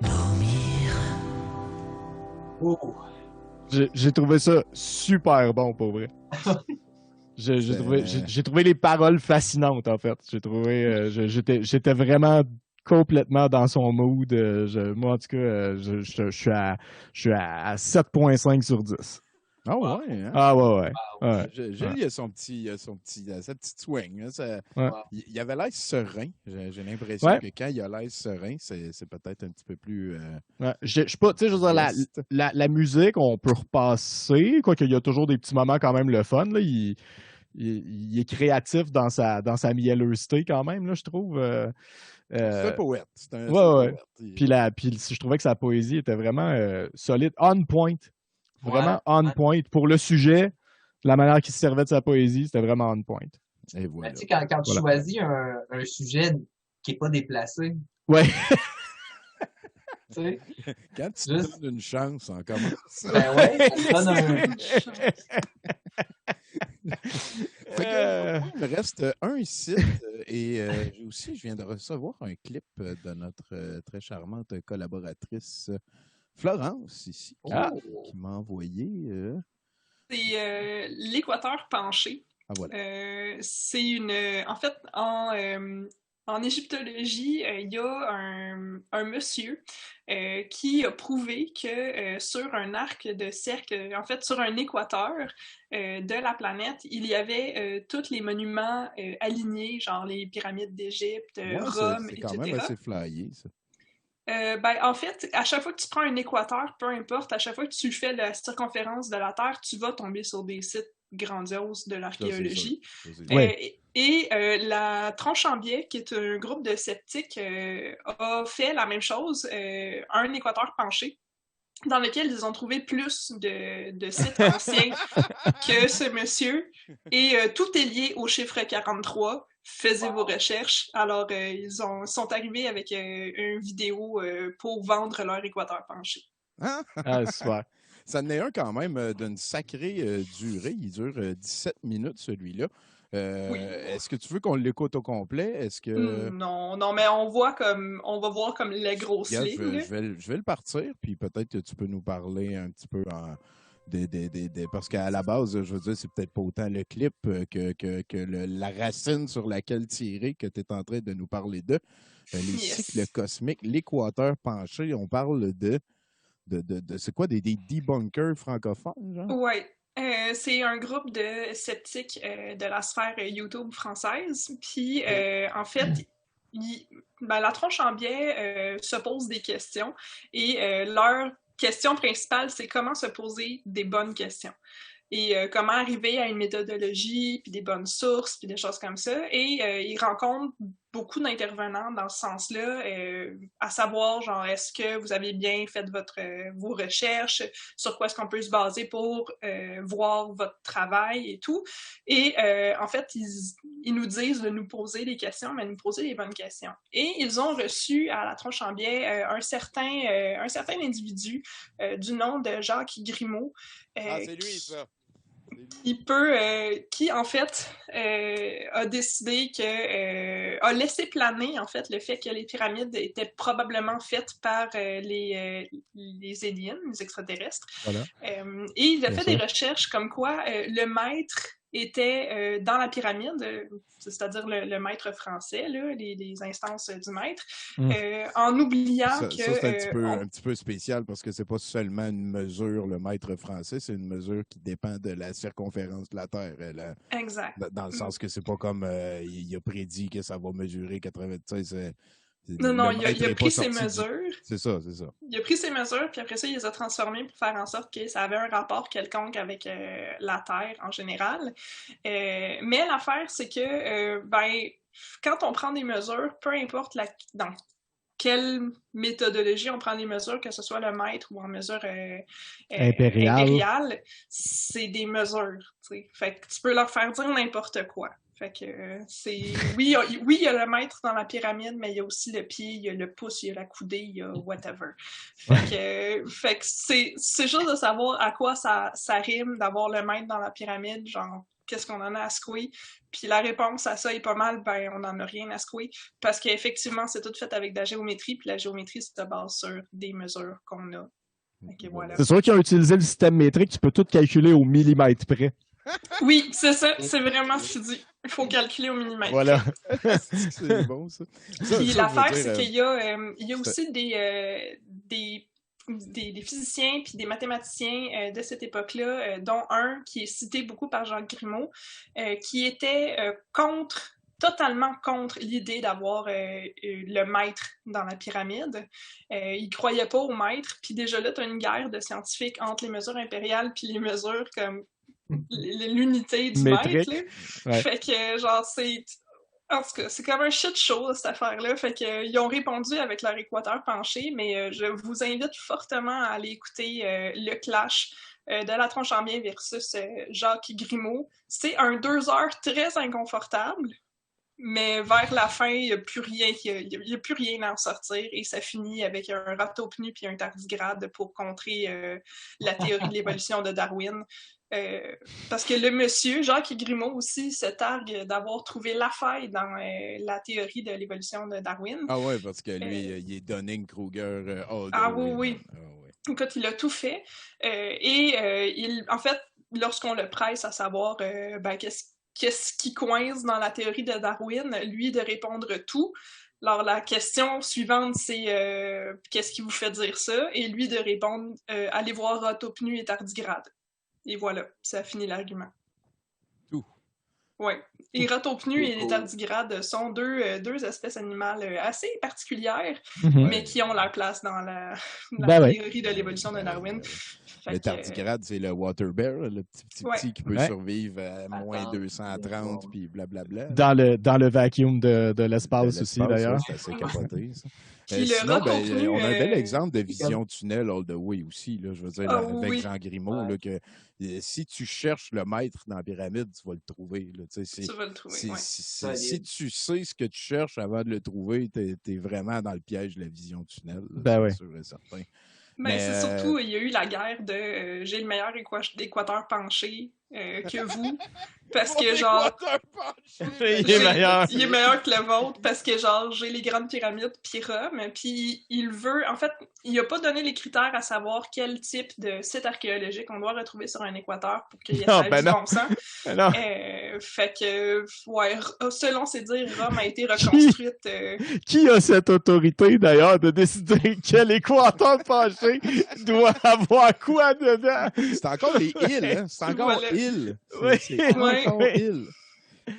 Dormir. Oh. J'ai trouvé ça super bon, pour vrai. J'ai trouvé les paroles fascinantes, en fait. J'ai trouvé... j'étais vraiment complètement dans son mood. Moi, en tout cas, je suis à 7.5 sur 10. Ah ouais, hein? Ah ouais. Gilles, il a sa petite swing. Hein, Ouais. il avait l'air serein. J'ai l'impression Ouais. que quand il a l'air serein, c'est peut-être un petit peu plus... Ouais. Je sais pas, tu sais, je veux dire, Reste. la musique, on peut repasser, quoique il y a toujours des petits moments quand même le fun. Là. Il est créatif dans sa mielleuseté quand même, là, je trouve. C'est un poète. C'est un ouais. poète. Puis je trouvais que sa poésie était vraiment solide, on point. Vraiment Ouais. on point. Pour le sujet, la manière qu'il se servait de sa poésie, c'était vraiment on point. Et Mais voilà. tu sais, quand tu choisis un sujet qui n'est pas déplacé, Ouais. tu sais, Quand tu Juste- donnes une chance, on commence. ben ouais, ça te donne un... Fait que, moi, il me reste un site et je viens de recevoir un clip de notre très charmante collaboratrice Florence ici qui m'a envoyé. C'est l'équateur penché. Ah voilà. C'est une. En fait, en égyptologie, il y a un monsieur qui a prouvé que sur un arc de cercle, en fait, sur un équateur de la planète, il y avait tous les monuments alignés, genre les pyramides d'Égypte, Ouais, Rome, c'est quand etc. même assez flyé, ça. En fait, à chaque fois que tu prends un équateur, peu importe, à chaque fois que tu fais la circonférence de la Terre, tu vas tomber sur des sites grandioses de l'archéologie. Ça, c'est sûr. La Tronche en Biais, qui est un groupe de sceptiques, a fait la même chose, un équateur penché, dans lequel ils ont trouvé plus de sites anciens que ce monsieur. Et tout est lié au chiffre 43. Faisez vos recherches. Alors, ils sont arrivés avec une vidéo pour vendre leur équateur penché. Hein? Ah, super. Ça en est un quand même d'une sacrée durée. Il dure 17 minutes, celui-là. Oui. Est-ce que tu veux qu'on l'écoute au complet? Est-ce que... Non, mais on va voir comme les grosses Regarde, lignes. je vais le partir, puis peut-être que tu peux nous parler un petit peu parce qu'à la base, je veux dire, c'est peut-être pas autant le clip que la racine sur laquelle tirer que tu es en train de nous parler de. les Yes. cycles cosmiques, l'équateur penché, on parle de c'est quoi, des debunkers francophones, genre? Ouais. C'est un groupe de sceptiques de la sphère YouTube française. Puis, en fait, la tronche en biais se pose des questions et leur question principale, c'est comment se poser des bonnes questions. Et comment arriver à une méthodologie, puis des bonnes sources, puis des choses comme ça. Et ils rencontrent beaucoup d'intervenants dans ce sens-là, à savoir, genre, est-ce que vous avez bien fait vos recherches, sur quoi est-ce qu'on peut se baser pour voir votre travail et tout. Et en fait, ils nous disent de nous poser des questions, mais de nous poser les bonnes questions. Et ils ont reçu à la tronche en biais un certain individu du nom de Jacques Grimaud. C'est lui, ça. Qui en fait a décidé a laissé planer en fait le fait que les pyramides étaient probablement faites par les aliens, les extraterrestres. Voilà. Et il a Bien fait sûr. des recherches comme quoi le maître était dans la pyramide, c'est-à-dire le maître français, là, les instances du maître, en oubliant Ça, que... c'est un petit peu spécial parce que c'est pas seulement une mesure, le mètre français, c'est une mesure qui dépend de la circonférence de la Terre. Exact. Dans le sens que c'est pas comme il a prédit que ça va mesurer 96. Non, le il a mètre est pris pas ses sorti mesures. C'est ça. Il a pris ses mesures, puis après ça, il les a transformées pour faire en sorte que ça avait un rapport quelconque avec la Terre en général. Mais l'affaire, c'est que, quand on prend des mesures, peu importe dans quelle méthodologie on prend des mesures, que ce soit le mètre ou en mesure impériale, c'est des mesures. T'sais. Fait que tu peux leur faire dire n'importe quoi. Fait que c'est... Oui, il y a le mètre dans la pyramide, mais il y a aussi le pied, il y a le pouce, il y a la coudée, il y a whatever. Fait que c'est juste de savoir à quoi ça rime d'avoir le mètre dans la pyramide, genre qu'est-ce qu'on en a à secouer. Puis la réponse à ça est pas mal, on n'en a rien à secouer, parce qu'effectivement, c'est tout fait avec de la géométrie, puis la géométrie se base sur des mesures qu'on a. Okay, voilà. C'est sûr qu'ils ont utilisé le système métrique, tu peux tout calculer au millimètre près. Oui, c'est ça, c'est vraiment ce qu'il dit. Il faut calculer au millimètre. Voilà. C'est bon, ça. Puis l'affaire, c'est qu'il y a aussi des physiciens puis des mathématiciens de cette époque-là, dont un qui est cité beaucoup par Jacques Grimaud, qui était totalement contre l'idée d'avoir le maître dans la pyramide. Il croyait pas au maître, puis déjà là, tu as une guerre de scientifiques entre les mesures impériales puis les mesures comme l'unité du métrique. maître. Là. Ouais. Fait que, genre, en tout cas, c'est comme un shit show, cette affaire-là. Fait que, ils ont répondu avec leur équateur penché, mais je vous invite fortement à aller écouter le clash de la tronche en biais versus Jacques Grimaud. C'est un 2 heures très inconfortable, mais vers la fin, il n'y a plus rien à en sortir et ça finit avec un râteau pneu puis un tardigrade pour contrer la théorie de l'évolution de Darwin. Parce que le monsieur, Jacques Grimaud aussi, se targue d'avoir trouvé la faille dans la théorie de l'évolution de Darwin. Ah ouais, parce que lui, il est Dunning-Kruger all the Ah way. oui. Écoute, il a tout fait. En fait, lorsqu'on le presse à savoir qu'est-ce qui coince dans la théorie de Darwin, lui de répondre tout. Alors, la question suivante, c'est qu'est-ce qui vous fait dire ça? Et lui de répondre allez voir râteau pneu et tardigrade. Et voilà, ça a fini l'argument. Tout. Oui. Les râteaux pneu et les tardigrades sont deux espèces animales assez particulières, mais qui ont leur place dans la théorie de l'évolution de Darwin. Le tardigrade, c'est le water bear, le petit qui peut survivre à moins 230 puis blablabla. Dans le vacuum de l'espace aussi, d'ailleurs. C'est assez capoté, ça. Sinon, on a un bel exemple de vision tunnel all the way aussi, là, je veux dire, avec Jean Grimaud, là, que si tu cherches le maître dans la pyramide, tu vas le trouver. Là, tu vas le trouver, si tu sais ce que tu cherches avant de le trouver, t'es vraiment dans le piège de la vision tunnel. C'est sûr et certain. Mais c'est surtout, il y a eu la guerre de j'ai le meilleur équateur penché, que vous. Parce que, genre, Il est meilleur. il est meilleur que le vôtre parce que, genre, j'ai les grandes pyramides puis Rome, puis il veut... En fait, il a pas donné les critères à savoir quel type de site archéologique on doit retrouver sur un équateur pour qu'il y ait Non, ça ben du non. bon sens. Non. Fait que, ouais, selon ses dires, Rome a été reconstruite... Qui a cette autorité, d'ailleurs, de décider quel équateur penché doit avoir quoi dedans? C'est encore les îles, hein? C'est encore Voilà. îles. Oui. C'est encore Oui. îles.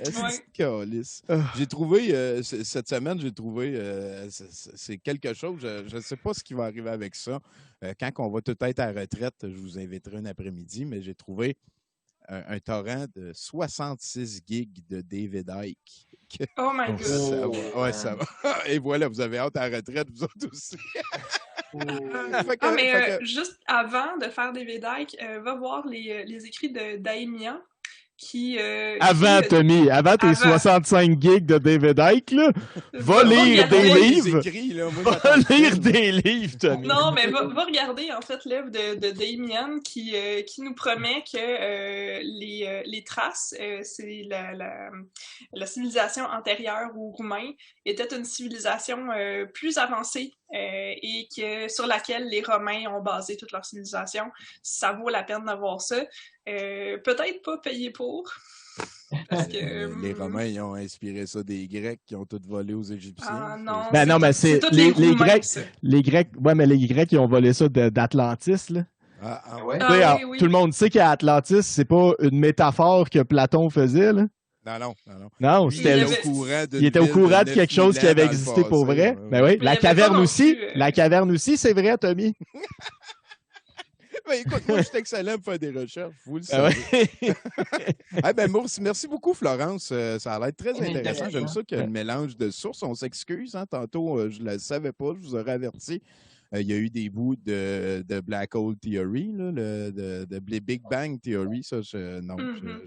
C'est calice. J'ai trouvé, cette semaine, c'est quelque chose, je ne sais pas ce qui va arriver avec ça. Quand on va tout être à la retraite, je vous inviterai un après-midi, mais j'ai trouvé un torrent de 66 gigs de David Icke. Oh my God! Ça va. Ouais, ça va. Et voilà, vous avez hâte à la retraite, vous autres aussi. Fait que- Juste avant de faire des Védèques, va voir les écrits de Daimian qui... Tommy, avant tes Avant. 65 gigs de David Icke, là, va lire regarder. des les livres. écrits, là, moi, Va j'attends lire ça. des livres, Tommy. Non, mais va regarder, en fait, l'œuvre de Daimian qui nous promet que les traces, c'est la civilisation antérieure aux Roumains, était une civilisation plus avancée et sur laquelle les Romains ont basé toute leur civilisation. Ça vaut la peine d'avoir ça. Peut-être pas payer pour. Parce que, Les Romains, ils ont inspiré ça des Grecs qui ont tout volé aux Égyptiens. Ah non, Ben non, mais c'est tous les Roumains, Grecs. ça. Les Grecs, ouais, mais les Grecs, ils ont volé ça d'Atlantis, là. Ouais. Tu sais, Ah, alors, oui. Tout le monde sait qu'Atlantis, c'est pas une métaphore que Platon faisait, là. Non. Non, Lui, c'était il le- était au courant d'une il était au ville courant de 9 quelque chose 000 qui avait ans dans le existé pour passé. vrai. Ouais. Ben oui, Mais il y la avait pas caverne non aussi. plus, La caverne aussi, c'est vrai, Tommy. Ben, écoute, moi, je suis excellent pour faire des recherches, vous le Ah savez. ouais. Ah ben, merci beaucoup, Florence. Ça a l'air très Très intéressant. J'aime intéressant. ça qu'il y a le mélange de sources. On s'excuse, hein, tantôt, je ne le savais pas, je vous aurais averti. Il y a eu des bouts de Black Hole Theory, là, de Big Bang Theory. Ça, je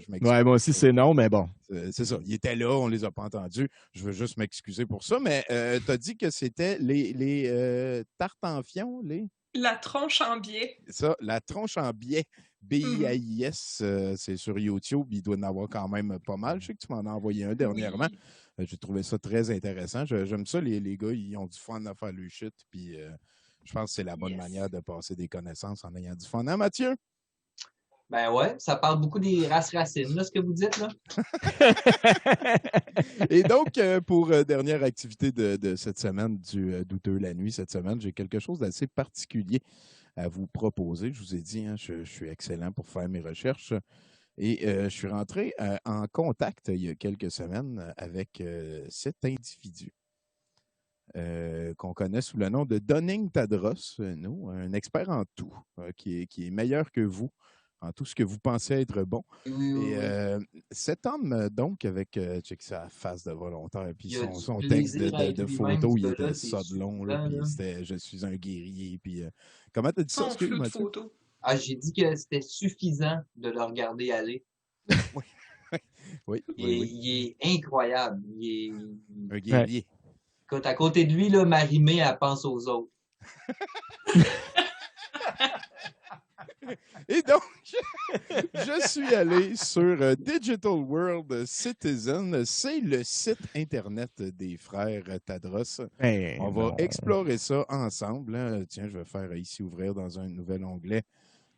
m'excuse. Ouais, moi aussi, c'est non, mais bon. C'est ça. Ils étaient là, on les a pas entendus. Je veux juste m'excuser pour ça. Mais tu as dit que c'était les tartes en fion, La tronche en biais. ça, la tronche en biais. BIAIS, c'est sur YouTube. Il doit en avoir quand même pas mal. Je sais que tu m'en as envoyé un dernièrement. Oui. J'ai trouvé ça très intéressant. J'aime ça, les gars, ils ont du fun à faire le shit. Puis je pense que c'est la bonne Yes. manière de passer des connaissances en ayant du fun. Hein, Mathieu? Ben ouais, ça parle beaucoup des races racines, là, ce que vous dites, là. Et donc, pour dernière activité de cette semaine du Douteux la nuit, cette semaine, j'ai quelque chose d'assez particulier à vous proposer. Je vous ai dit, hein, je suis excellent pour faire mes recherches. Et je suis rentré en contact il y a quelques semaines avec cet individu qu'on connaît sous le nom de Donning Tadros, nous, un expert en tout, qui est meilleur que vous en tout ce que vous pensez être bon. Oui. Et cet homme, donc, avec check sa face de volontaire, puis Il a son du texte plaisir à être de lui-même, photo, ce il gars-là, était c'est ça de long, là, suffisant, puis là. c'était « Je suis un guerrier », puis comment t'as dit ça? Son flou de Mathieu? photos. Ah, j'ai dit que c'était suffisant de le regarder aller. Oui. Il est incroyable. Un guerrier. Écoute, à côté de lui, là, Marie-Mé, elle pense aux autres. Et donc, je suis allé sur Digital World Citizen. C'est le site Internet des frères Tadros. Ben, On va non. explorer ça ensemble. Hein. Tiens, je vais faire ici ouvrir dans un nouvel onglet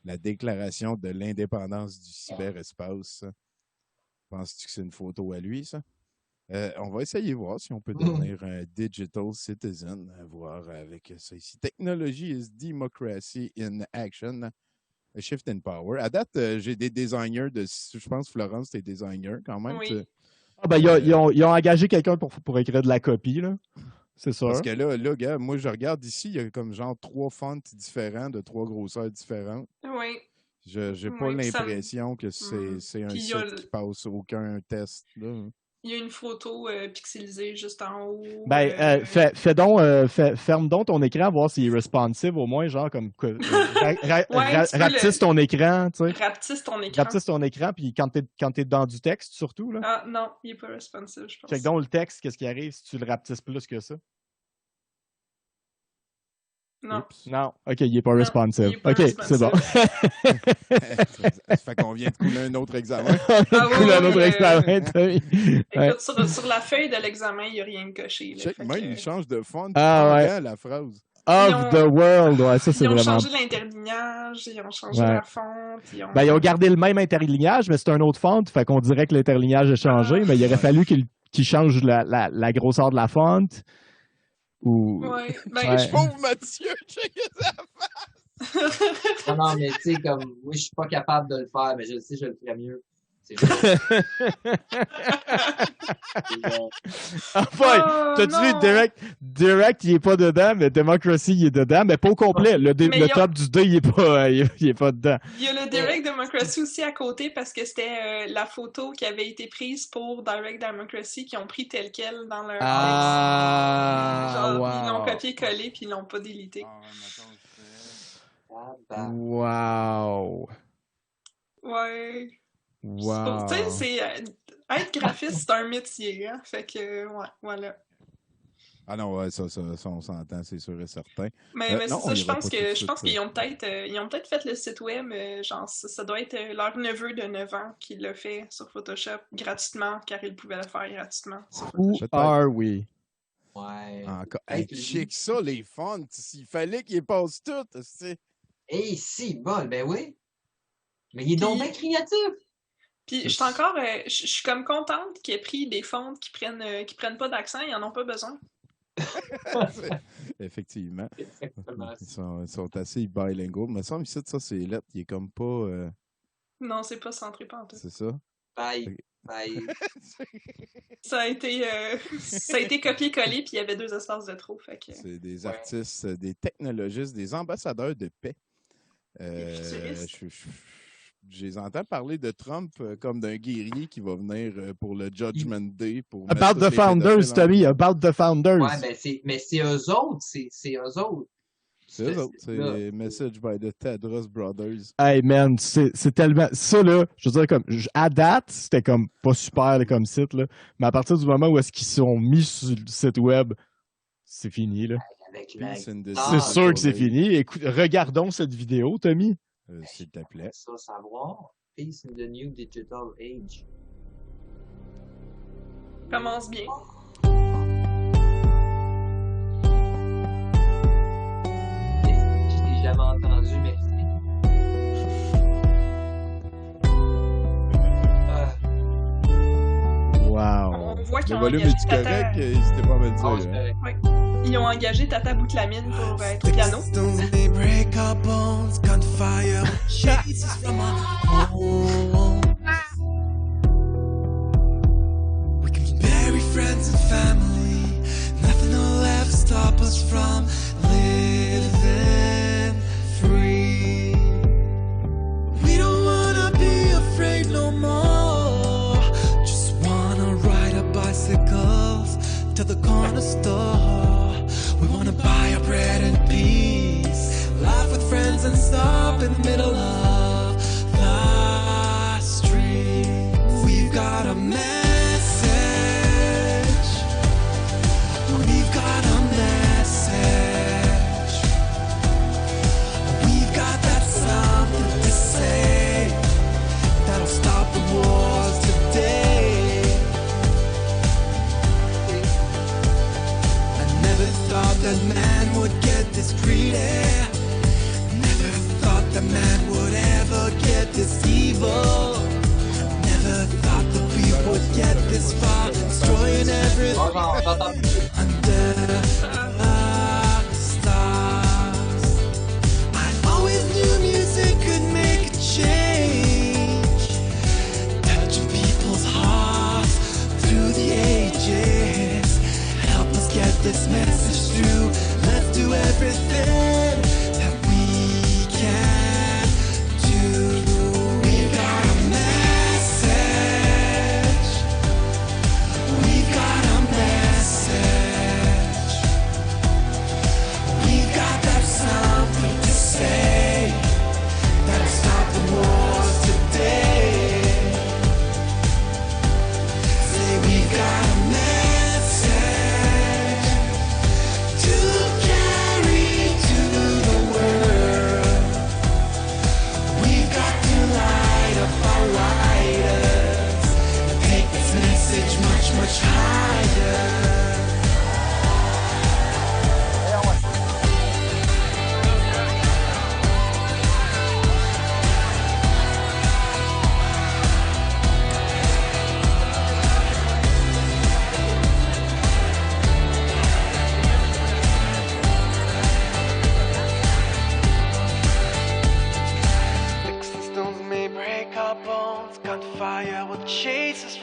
la déclaration de l'indépendance du cyberespace. Penses-tu que c'est une photo à lui, ça? On va essayer de voir si on peut devenir un digital citizen. Voir avec ça ici. Technology is democracy in action. A shift in power. À date, j'ai des designers je pense, Florence, t'es designer quand même. Oui. Ah, ben, ils ont engagé quelqu'un pour écrire de la copie, là. C'est sûr. Parce que là, gars, moi, je regarde ici, il y a comme genre 3 fonts différents, de 3 grosseurs différentes. Oui. J'ai pas Oui, puis ça me- l'impression que c'est un Puis il y a site qui passe aucun test. Là. Il y a une photo pixelisée juste en haut. Ben, ferme donc ton écran, voir s'il est responsive, au moins, genre, comme, rapetisse ton écran, tu sais. Rapetisse ton écran. Rapetisse ton écran, puis quand t'es dans du texte, surtout, là. Ah non, il est pas responsive, je pense. Check donc le texte, qu'est-ce qui arrive si tu le rapetisses plus que ça? Non. Oups. Non. OK, il est pas Non, responsive. il est pas OK, c'est bon. Ça fait qu'on vient de couler un autre examen. On Ah a coulé un autre oui, examen, Tommy. Ouais. Écoute, sur la feuille de l'examen, il n'y a rien de coché. Là, Check, fait même, que- il change de fond Ah, ouais. pendant la phrase. Of Ils ont- the world, ouais, ça c'est Ils ont vraiment. changé l'interlignage, ils ont changé Ouais. la fonte. Ben, ils ont gardé le même interlignage, mais c'est un autre font, fait qu'on dirait que l'interlignage a changé, Ah. mais il aurait fallu qu'ils changent la grosseur de la fonte. Ou. Ouais. Ben, Ouais. Pauvre Mathieu, check ça. Non, mais tu sais, comme, oui, je suis pas capable de le faire, mais je le sais, je le ferais mieux. C'est juste. C'est genre, Enfin, Oh, t'as-tu vu non. Direct, il est pas dedans, mais Democracy, il est dedans, mais pas au complet. Le Mais il y a- top du 2, il est pas, il est pas dedans. Il y a le Direct Democracy aussi à côté parce que c'était la photo qui avait été prise pour Direct Democracy qu'ils ont pris telle quelle dans leur Ah, Genre, wow. ils l'ont copié-collé puis ils l'ont pas délité. ah, bah, Wow. Ouais. Wow. Tu sais, c'est être graphiste, c'est un métier, hein. Fait que, ouais, voilà. Ah non, ouais, ça on s'entend, c'est sûr et certain. Mais non, c'est on ça, je ira pense pas tout de que je suite, pense qu'ils ont peut-être fait le site web, genre ça doit être leur neveu de 9 ans qui l'a fait sur Photoshop gratuitement car il pouvait le faire gratuitement. Who Peut-être. are we? ouais. Encore. Hey, Hey, check ça, les fonts. Il fallait qu'ils passent toutes. Hey, si, bon, ben oui. Mais il est donc bien créatif. Puis je suis encore, je suis comme contente qu'il ait pris des fontes qui prennent pas d'accent, ils en ont pas besoin. Effectivement. Exactement. Ils sont assez bilingual. Mais ça me semble que ça, c'est lettre. Il est comme pas. Non, c'est pas centré pantoute. C'est ça? Bye. Bye. Ça a été copié-collé puis il y avait 2 espaces de trop, fait que. C'est des Ouais. artistes, des technologistes, des ambassadeurs de paix. futuristes. Je les entends parler de Trump comme d'un guerrier qui va venir pour le Judgment Day. Pour About mettre the tous les founders, pédophiles en- Tommy. About the founders. Ouais, mais c'est eux autres. C'est eux autres. C'est eux autres. C'est là. Message by the Tedros Brothers. Hey man, c'est tellement. Ça là, je veux dire, comme à date, c'était comme pas super là, comme site, là. Mais à partir du moment où est-ce qu'ils sont mis sur le site web, c'est fini, là. Avec la Peace and Ah, C'est decision. sûr que c'est fini. Écoute, regardons cette vidéo, Tommy. S'il te plaît. ça savoir. Peace in the new digital age. Commence bien. Je l'ai jamais entendu, merci. Ah, Wow. On voit qu'ils Le ont volume engagé est-tu Tata. correct? N'hésitez pas à me le ah, dire. c'est hein. correct. Ils ont engagé Tata Boutlamine pour être au piano. Stones may break our bones, gunfire chases from our home. We can bury friends and family, nothing will ever stop us from living free. We don't wanna be afraid no more, just wanna ride our bicycles to the corner store. We wanna buy our bread in peace, laugh with friends and stop in the middle of the street. We've got a message. We've got a message. We've got that something to say that'll stop the wars today. I never thought that man would get this greedy. Never thought that man would ever get this evil. Never thought that we would get this far, destroying everything J'entends plus. under the stars. I always knew music could make a change, touching people's hearts through the ages. Help us get this message through. Let's do everything that we can do. We got a message. We got a message.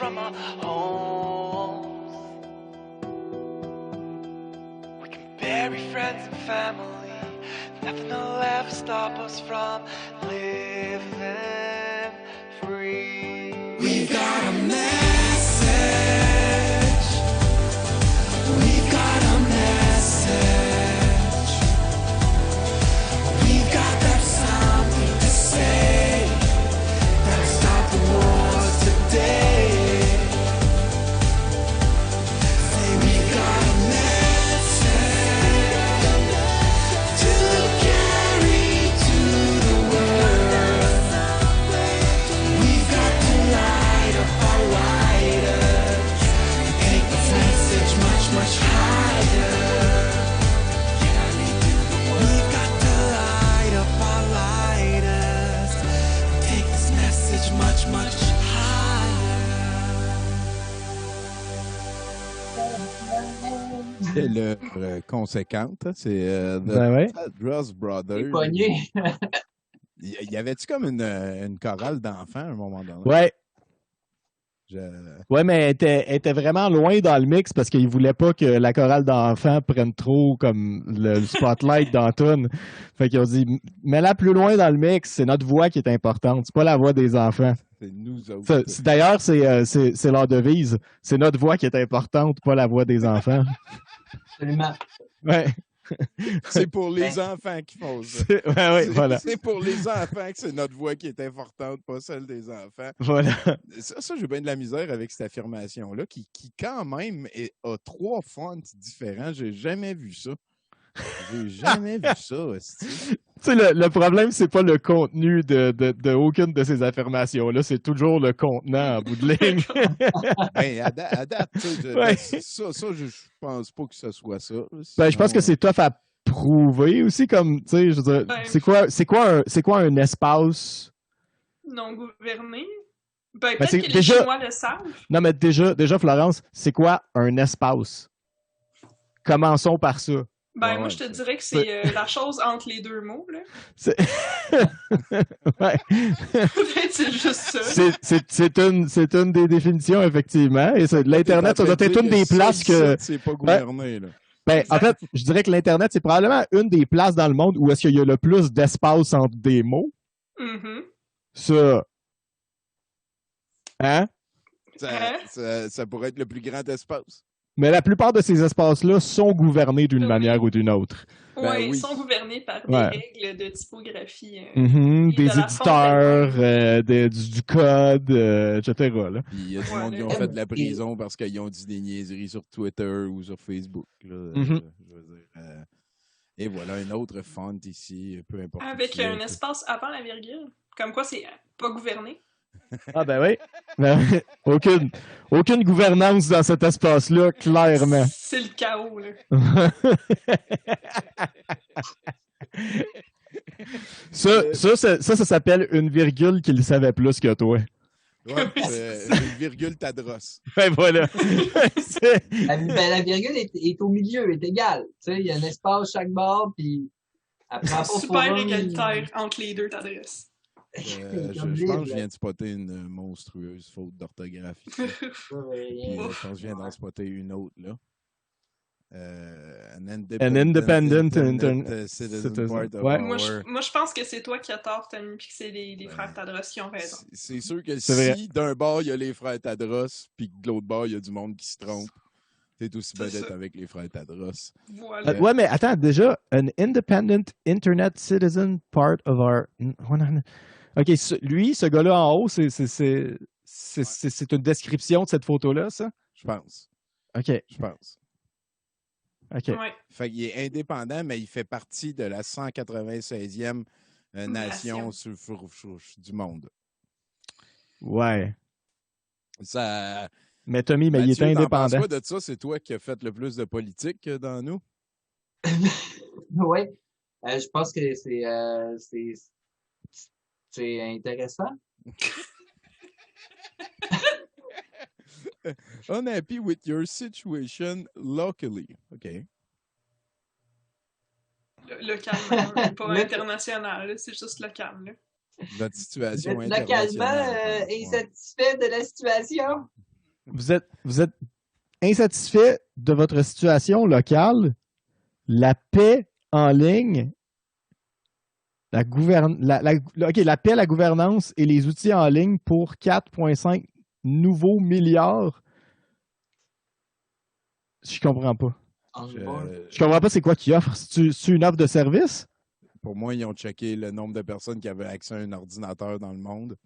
from our homes. We can bury friends and family. Nothing will ever stop us from living free. We got a message. We got a message. We got that something to say. That'll stop the wars today. Say we got a message to carry to the world. We've got to light up our lighters and take this message much, much higher. We've got to light up our lighters and take this message much, much higher. C'est le conséquente, c'est The Ben ouais. Tadros T'es Brothers. pogné. Y avait-tu comme une chorale d'enfants à un moment donné? Ouais. Je- Ouais, mais elle était vraiment loin dans le mix parce qu'il voulait pas que la chorale d'enfants prenne trop comme le spotlight d'Anton. Fait qu'ils ont dit, mets-la plus loin dans le mix, c'est notre voix qui est importante, c'est pas la voix des enfants. C'est nous autres. D'ailleurs, c'est leur devise. C'est notre voix qui est importante, pas la voix des enfants. Absolument. Ouais. C'est pour les enfants qui font ça. Ouais, voilà. C'est pour les enfants que c'est notre voix qui est importante, pas celle des enfants. Voilà. Ça j'ai bien de la misère avec cette affirmation-là, qui quand même a 3 fonts différents. J'ai jamais vu ça. J'ai jamais vu ça, hostie. Tu sais, le problème, c'est pas le contenu de aucune de ces affirmations-là, c'est toujours le contenant en bout de ligne. Ben, à date, tu sais, Ouais. ça, je pense pas que ce soit ça. Ben, je pense que c'est tough à prouver aussi, comme, tu sais, je veux dire, Ouais. c'est quoi un espace? Non gouverné. Ben, Ben, peut-être c'est que les déjà- Chinois le savent. Non, mais déjà, Florence, c'est quoi un espace? Commençons par ça. Ben, Ouais, moi, ouais, je te c'est- dirais que c'est la chose entre les deux mots, là. C'est ouais. Peut-être c'est juste ça. C'est une des définitions, effectivement. Et l'Internet, ça doit être une des places que. C'est pas gouverné, là. Ben, en Exact. fait, je dirais que l'Internet, c'est probablement une des places dans le monde où est-ce qu'il y a le plus d'espace entre des mots. Mhm. Ça. Hein? Ça pourrait être le plus grand espace. Mais la plupart de ces espaces-là sont gouvernés d'une Oui. manière ou d'une autre. Ouais, Ben oui. ils sont gouvernés par des Ouais. règles de typographie. Mhm, Et des de la éditeurs, du code, etc. Là. Puis il y a du Ouais, monde qui ont le- fait de la prison parce qu'ils ont dit des niaiseries sur Twitter ou sur Facebook. Là. Mhm. Je veux dire, et voilà, une autre font ici, peu importe. où Avec tu es. un espace avant la virgule. Comme quoi, c'est pas gouverné. Ah ben oui. Ben oui. Aucune gouvernance dans cet espace-là, clairement. C'est le chaos, là. Ça s'appelle une virgule qu'il savait plus que toi. Ouais, une virgule Tadros. Ben voilà. C'est- La virgule est au milieu, est égale. Tu sais, il y a un espace chaque bord, puis après, pas Super pour égalitaire entre les deux t'adresses. Je pense que je viens de spotter une monstrueuse faute d'orthographe ici. Puis, je pense que je viens d'en spotter une autre, là. An independent citizen citizen. part of Ouais. Moi, our- je pense que c'est toi qui as tort, Tommy, puis que c'est les frères Tadros qui ont raison. C'est sûr que C'est vrai. si d'un bord il y a les frères Tadros, puis que de l'autre bord il y a du monde qui se trompe, c'est aussi bien C'est d'être ça. avec les frères Tadros. Voilà. Ouais, mais attends, déjà, an independent internet citizen part of our. OK, lui, ce gars-là en haut, c'est une description de cette photo-là, ça? Je pense. OK, Je pense. OK. Ouais. Fait qu'il est indépendant, mais il fait partie de la 196e nation du monde. Ouais. Ça, Mais Tommy, mais il Mathieu, est t'en penses indépendant. quoi de ça? C'est toi qui as fait le plus de politique dans nous? Oui. Je pense que c'est intéressant. Unhappy with your situation locally. OK. Localement, pas Le- international, là, c'est juste local. Là. Notre situation Localement internationale. Ouais. insatisfait de la situation. vous êtes insatisfait de votre situation locale, la paix en ligne, la paix, la gouvernance et les outils en ligne pour 4,5 nouveaux milliards. Je comprends pas. Je comprends pas c'est quoi qu'ils offrent. C'est une offre de service? Pour moi, ils ont checké le nombre de personnes qui avaient accès à un ordinateur dans le monde.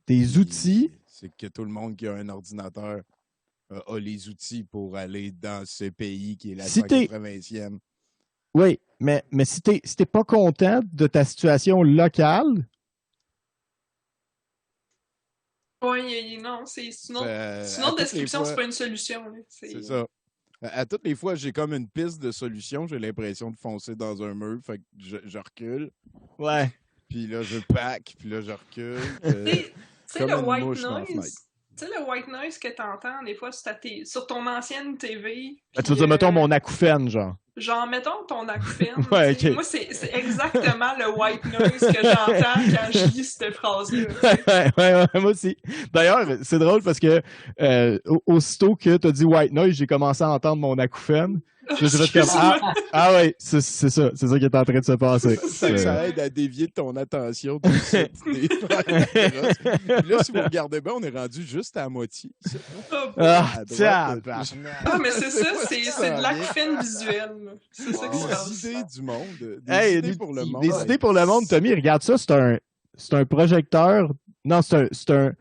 Des outils? C'est que tout le monde qui a un ordinateur a les outils pour aller dans ce pays qui est la 180e. Oui, mais si t'es pas content de ta situation locale... Oui, non, c'est une autre description, c'est pas une solution. C'est ça. À toutes les fois, j'ai comme une piste de solution, j'ai l'impression de foncer dans un mur, fait que je recule. Ouais. Puis là, je pack, puis là, je recule. Tu sais, le white noise. Tu sais, le white noise que t'entends des fois sur ton ancienne TV. Tu veux dire, mettons, mon acouphène, genre. Genre, mettons ton acouphène. Ouais, okay. Moi, c'est exactement le white noise que j'entends quand je lis cette phrase-là. ouais, moi aussi. D'ailleurs, c'est drôle parce que aussitôt que tu as dit white noise, j'ai commencé à entendre mon acouphène. Je fait comme, ah ouais, c'est ça qui est en train de se passer. Ça aide à dévier de ton attention de cette idée. Puis là, si vous regardez bien, on est rendu juste à la moitié. Tiens! Mais c'est ça, c'est de l'acouphène visuel. C'est ça qui se passe. Des idées du monde. Des idées pour le monde. Des idées pour le monde, Tommy, regarde ça, c'est un projecteur. Non, c'est un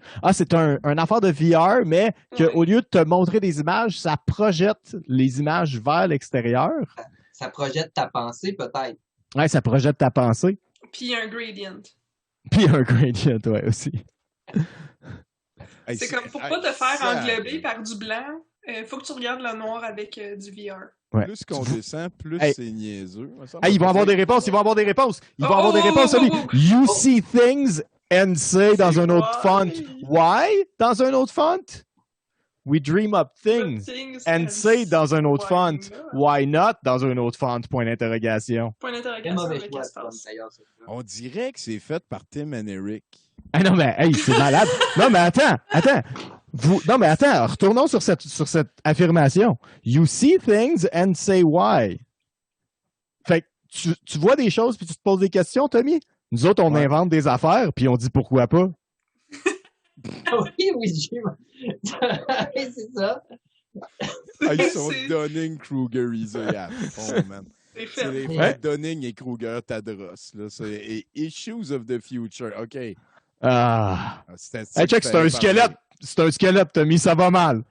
affaire de VR, mais qu'au lieu de te montrer des images, ça projette les images vers l'extérieur. Ça projette ta pensée, peut-être. Ouais, ça projette ta pensée. Puis un gradient. Ouais, aussi. C'est comme pour pas te faire englober par du blanc, faut que tu regardes le noir avec du VR. Ouais. Plus qu'on descend, plus c'est niaiseux. Ils vont avoir des réponses, Ils vont avoir des réponses, You see things and say dans un autre font. Why? Dans un autre font? We dream up things and say dans un autre font. Why not? Dans un autre font? Point d'interrogation. Point d'interrogation. On dirait que c'est fait par Tim and Eric. Ah non, mais hey, c'est malade. Non, mais attends. Retournons sur cette affirmation. You see things and say why. Fait que tu vois des choses puis tu te poses des questions, Tommy? Nous autres, on invente des affaires puis on dit pourquoi pas. Oui, c'est ça. Ils sont Dunning-Krugerisés à fond, man. C'est les frères Dunning et Kruger Tadros. Là. C'est Issues of the Future. OK. Hey, check, c'est un squelette. C'est un squelette, Tommy. Ça va mal.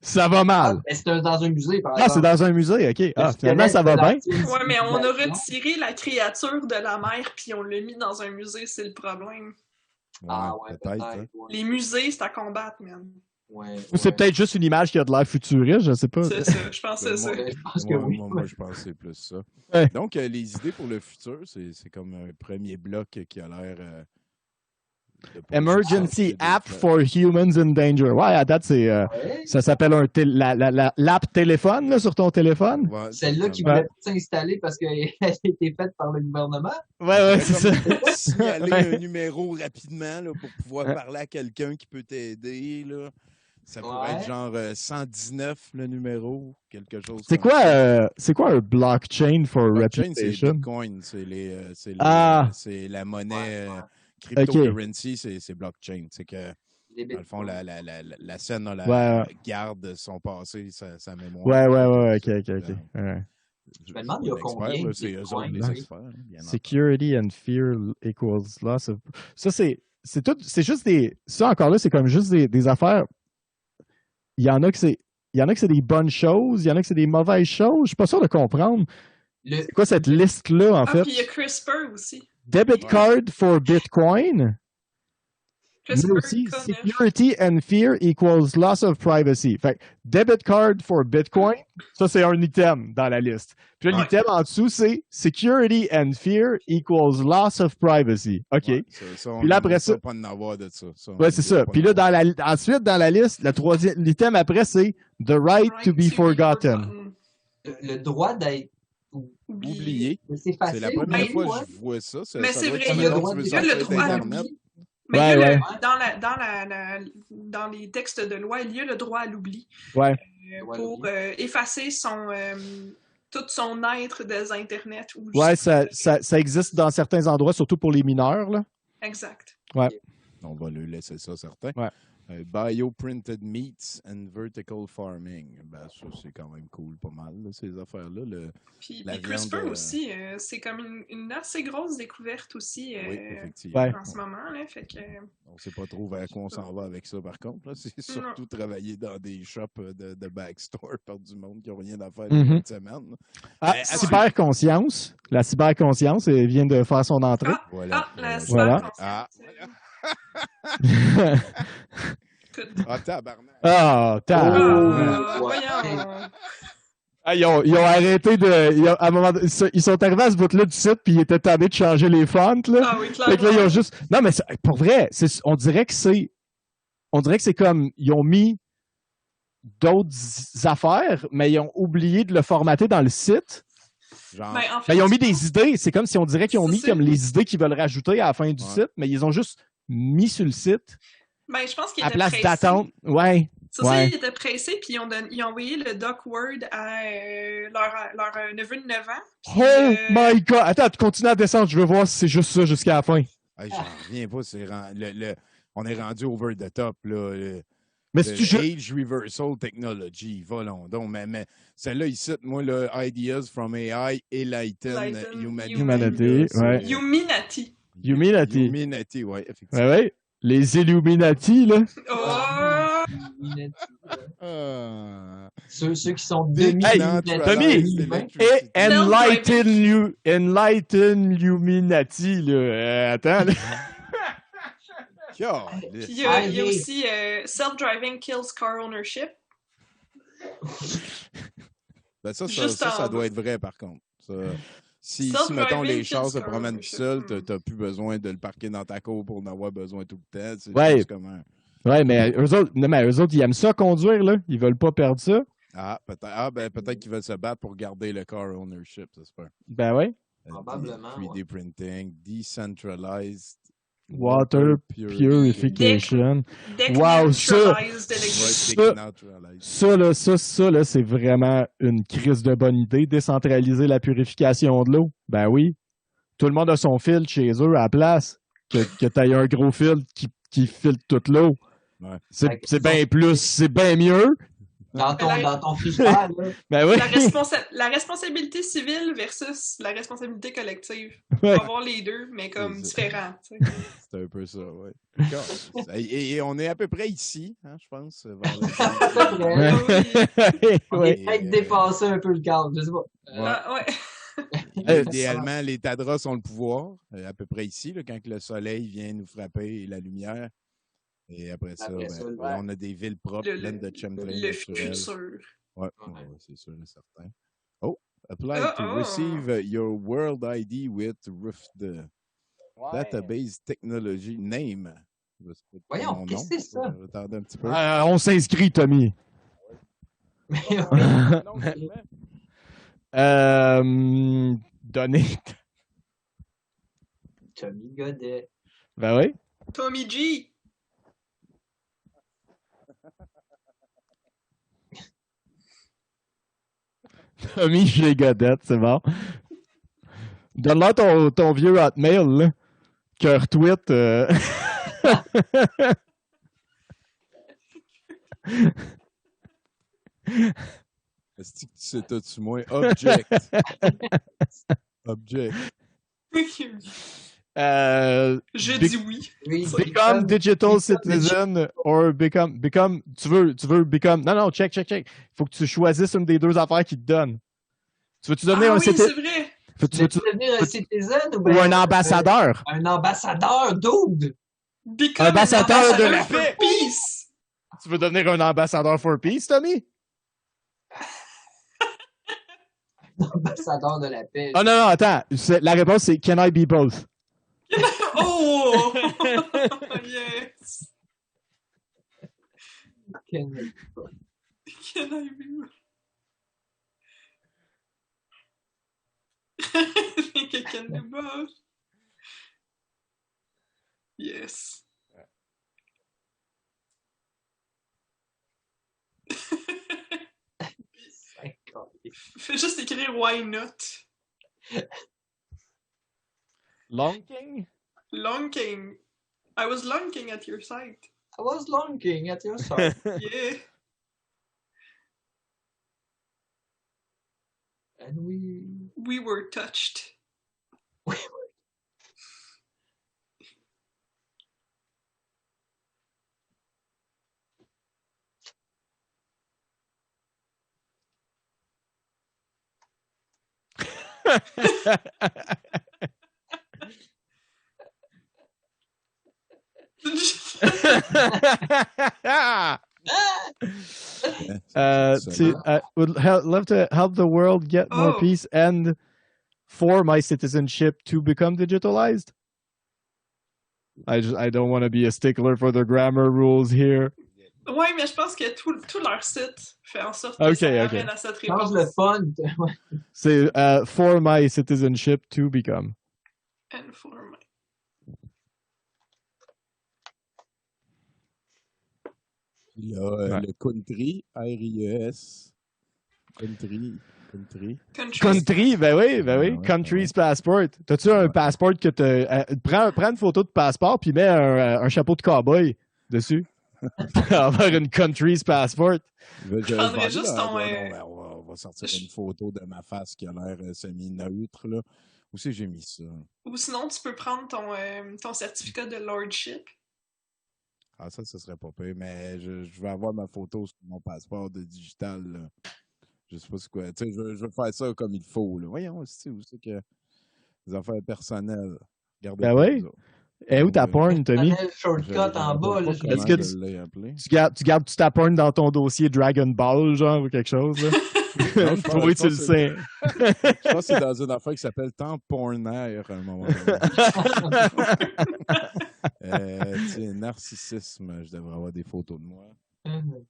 Mais c'est dans un musée, par exemple. C'est dans un musée, OK. Finalement, ça va bien. Ouais, mais on a retiré la créature de la mer puis on l'a mis dans un musée, c'est le problème. Ouais, peut-être. Hein. Les musées, c'est à combattre, man. Ou c'est peut-être juste une image qui a de l'air futuriste, je sais pas. C'est ça, je pense que c'est ça. Moi, je pense que c'est plus ça. Donc, les idées pour le futur, c'est comme un premier bloc qui a l'air... Emergency App for Humans in Danger. Ouais, à date, ça s'appelle l'app téléphone là, sur ton téléphone. Ouais, celle-là qui voulait s'installer parce qu'elle a été faite par le gouvernement. Ouais, c'est ça. Signaler un numéro rapidement là, pour pouvoir parler à quelqu'un qui peut t'aider. Là. Ça pourrait être genre 119 le numéro, quelque chose. C'est quoi un blockchain for reputation? C'est Bitcoin, c'est la monnaie. Cryptocurrency, c'est blockchain. C'est que, dans le fond, la scène garde son passé, sa mémoire. Ouais, OK. Je me demande, il y a combien c'est eux autres, les experts. Security and fear equals loss of... Ça, c'est juste des... Ça, encore là, c'est comme juste des affaires... Il y en a que c'est des bonnes choses, il y en a que c'est des mauvaises choses. Je suis pas sûr de comprendre. C'est quoi cette liste-là, en fait? Puis il y a CRISPR aussi. Debit card for Bitcoin. Nous aussi, security and fear equals loss of privacy. Fait debit card for Bitcoin, ça c'est un item dans la liste. Puis l'item en dessous, c'est security and fear equals loss of privacy. OK. Puis là, après ça... pas de n'avoir de ça. Ouais, c'est ça. Puis là, ensuite, dans la liste, l'item après, c'est the right to be forgotten. Le droit d'être oublié. C'est facile. C'est la première fois que je vois ça. Mais c'est vrai, il y a le droit Mais Ouais, il y a ouais. dans les textes de loi, il y a le droit à l'oubli Ouais. pour effacer tout son être des Internet. Ou Ouais, ça existe dans certains endroits, surtout pour les mineurs, là. Exact. On va lui laisser ça, certain. Ouais. Bioprinted meats and vertical farming. Ben, ça, c'est quand même cool, pas mal, là, ces affaires-là. Puis La CRISPR viande, aussi, c'est comme une assez grosse découverte aussi Oui, effectivement. Ouais. en ce moment. Là, fait que, On ne sait pas trop vers quoi on s'en va avec ça, par contre. Là. C'est surtout travailler dans des shops de backstore par du monde qui n'ont rien à faire Mhm. une semaine. là. Ah, Ben, cyberconscience. La cyberconscience elle vient de faire son entrée. Voilà. la Voilà. cyberconscience. Écoute. Ah, tabarnak. Ah, Ah, ouais. voyons. Ah, ils ont arrêté de. À un moment, ils sont arrivés à ce bout-là du site, puis ils étaient tannés de changer les fonts, là. Ah oui, Fait que là, ils clairement. ont juste. Non, mais pour vrai, on dirait que c'est. On dirait que c'est comme. Ils ont mis d'autres affaires, mais ils ont oublié de le formater dans le site. Genre, Ben, en fait, Ben, ils ont mis des idées. C'est comme si on dirait qu'ils ont C'est mis ça. comme les idées qu'ils veulent rajouter à la fin du Ouais. site, mais ils ont juste mis sur le site ben, je pense qu'ils à étaient place pressés. d'attendre. Ouais. C'est ça, Ouais. ils étaient pressés, puis ils ont envoyé le doc Word à leur neveu de 9 ans. Puis, Oh my god! Attends, tu continues à descendre. Je veux voir si c'est juste ça jusqu'à la fin. hey, j'en reviens pas. On est rendu over the top. Là, Mais si tu joues. Age Reversal Technology, volons donc. Mais celle-là, ici, moi, le Ideas from AI Enlighten Lighten Humanity, là, ouais. c'est- Illuminati. Humanity. Illuminati, oui, effectivement. Ouais, ouais. Les Illuminati, là. Oh! Ah. Ceux qui sont Big demi Hey, naturalized demi-humains. electricity. Et Enlighten Illuminati, là. Attends, là. Caliste. Puis il y a Hey. aussi Self-Driving Kills Car Ownership. Ben ça Juste en doit bas. être vrai, par contre. Ça, si Self-driving mettons, les kills chars se car promènent tout ownership. seuls, t'as plus besoin de le parquer dans ta cour pour en avoir besoin tout le temps. C'est Ouais. juste comme un... Ouais, mais eux autres, non, mais eux autres, ils aiment ça conduire, là. Ils veulent pas perdre ça. Peut-être qu'ils veulent se battre pour garder le car ownership, ça se peut. Ben ouais. Probablement, 3D printing, decentralized Water Purification. Wow, Decentralized Ouais, electricity. denaturalized. Ça, là, c'est vraiment une crise de bonne idée, décentraliser la purification de l'eau. Ben oui. Tout le monde a son filtre chez eux à la place. Que tu aies un gros filtre qui filtre toute l'eau. Ouais. C'est bien plus, c'est bien mieux. Dans ton frigidaire, là. Ben oui. La responsabilité civile versus la responsabilité collective. Ouais. On va voir les deux, mais comme C'est ça. différents. tu sais. C'est un peu ça, oui. Et on est à peu près ici, hein, je pense. Vers C'est vrai. Ouais. On Ouais. est peut-être dépassé un peu le cadre, je sais pas. Ah, ouais. Idéalement, les Tadras ont le pouvoir, à peu près ici, là, quand le soleil vient nous frapper et la lumière. Et après ça, ouais. on a des villes propres, pleines de chemtrails Le naturels. futur. Ouais, c'est sûr et certain. Oh, apply to Oh. receive your World ID with the Database Technology Name. Je sais pas Voyons, mon qu'est-ce nom. que c'est ça? Je vais attendre un petit peu. On s'inscrit, Tommy. Mais oui. Donner. Tommy Godet. Ben oui. Tommy G. Tommy G. Godette, c'est bon. Donne-leur ton vieux hotmail, là. Cœur tweet. Est-ce que tu sais tout moi? Object. Object. Je dis oui. Oui, Become digital citizen or become. Tu veux become. Non, check. Faut que tu choisisses une des deux affaires qu'ils te donnent. Tu veux-tu devenir Ah un oui, citizen? c'est vrai. Tu veux devenir un citizen Ou un ambassadeur? Un ambassadeur, dude! Become Ambassadeur de an la for paix. peace. Tu veux devenir un ambassadeur for peace, Tommy? Ambassadeur de la paix. Oh non, attends. La réponse, c'est Can I be both? Oh! Yes. Can Can I be? Quelqu'un de boss. Yes. Fais juste écrire Why Not. Long King? Lonking. I was lonking at your side. I was longing at your side. Yeah. And We were touched. we Would love to help the world get more Oh. peace and for my citizenship to become digitalized. I don't want to be a stickler for the grammar rules here. Ouais, mais je pense que tout leur site fait en sorte que Ok, ça ok. ramène à cette change réponse. le fun. C'est for my citizenship to become. And for my... Il y a Ouais. le country, R-I-E-S. Country. Country, ben oui, Ouais, Country's passport. T'as-tu un Ouais. passeport que prends une photo de passeport puis mets un chapeau de cowboy dessus. Avoir une country's passport. Je prendrais vais juste là, ton, on va sortir une photo de ma face qui a l'air semi-neutre. Là. Où c'est que j'ai mis ça? Ou sinon, tu peux prendre ton certificat de lordship. Ah, ça serait pas pire, mais je vais avoir ma photo sur mon passeport de digital. Là. Je sais pas c'est quoi. Tu sais, je veux faire ça comme il faut. Là. Voyons aussi où c'est que les affaires personnelles. Regardez Ben pas oui. les autres. Et où ta porn, Tommy? Personnel shortcut en bas, là. Est-ce que je l'ai appelé? Tu gardes ta porn dans ton dossier Dragon Ball, genre, ou quelque chose, là? Non, je Faut que tu le pense sais. Je pense que c'est dans une affaire qui s'appelle Tampornaire à un moment donné. Tu sais, narcissisme, je devrais avoir des photos de moi. Mhm.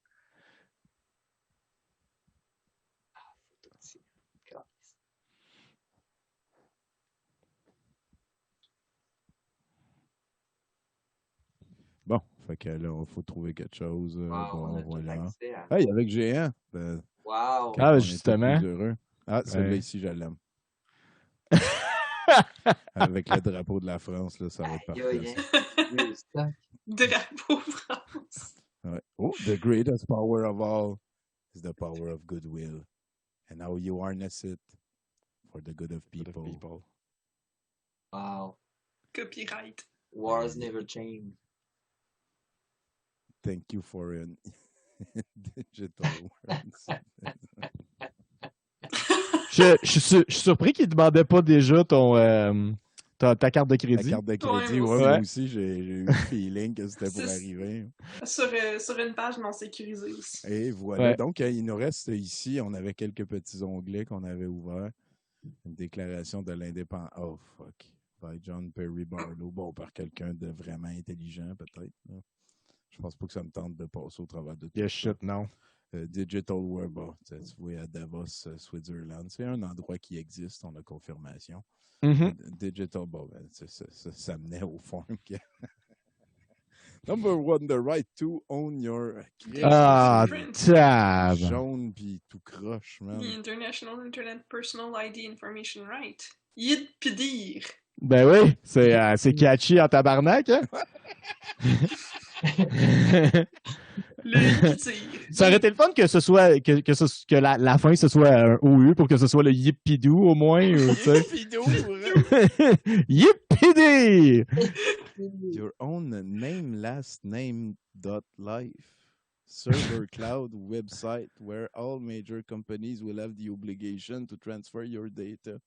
Bon, fait que là, il faut trouver quelque chose. Wow, on a Bon, tout voilà. accès à... Hey, avec Géant. Wow! quand Ah, on était justement. plus heureux. Ah, celle-là Ouais. ici, je l'aime. Avec le drapeau de la France, là, ça va être Aïe, parfait. aïe, ça. hein. Vieux stock. Drapeau France. Ouais. Oh, the greatest power of all is the power of goodwill. And how you harness it for the good of people. Wow. Copyright. Wars never change. Thank you for an digital world. Je suis surpris qu'il ne demandait pas déjà ta carte de La crédit. carte de crédit, Ouais, moi ouais, aussi. moi aussi, j'ai eu le feeling que c'était pour C'est- arriver. sur une page non sécurisée aussi. Et voilà. Ouais. Donc, il nous reste ici, on avait quelques petits onglets qu'on avait ouverts. Une déclaration de l'indépendance. Oh, fuck. By John Perry Barlow. Bon, par quelqu'un de vraiment intelligent, peut-être. Là. Je pense pas que ça me tente de passer au travers de tout Yeah, ça. shit, non. Digital World, bon, tu vois, à Davos, Switzerland. C'est un endroit qui existe, on a confirmation. Mhm. Digital, bon, ben, ça menait au fond. que- Number one, the right to own your... Ah, C'est tab. jaune pis tout croche, man. The International Internet Personal ID Information Right. Yid pis dire. Ben oui, c'est catchy en tabarnak, hein? Le yid qui tire. Ça aurait été le fun que ce soit que la fin ce soit un OU pour que ce soit le yippidou au moins, ou, tu sais. Yippidi! Your own name, last name dot life. Server cloud website where all major companies will have the obligation to transfer your data.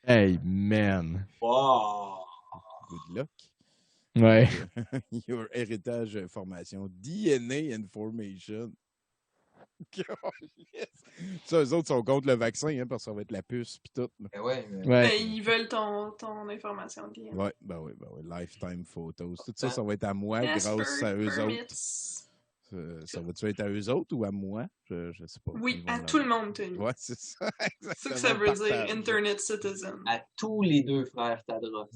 Hey, man. Wow! Good luck. Ouais. Your héritage information. DNA information. Ça, eux autres sont contre le vaccin, hein, parce que ça va être la puce pis tout. là. Ben ouais, mais... Ouais. Ben, ils veulent ton information bien. Ouais, ben oui. Lifetime photos. Tout ça, ça va être à moi grâce à eux autres. Permits. Ça va-tu être à eux autres ou à moi? Je sais pas. Oui, Ils vont à tout le monde, Tony. Ouais, c'est ça. C'est ça que ça veut dire, Partage. Internet Citizen. À tous les deux frères Tadros.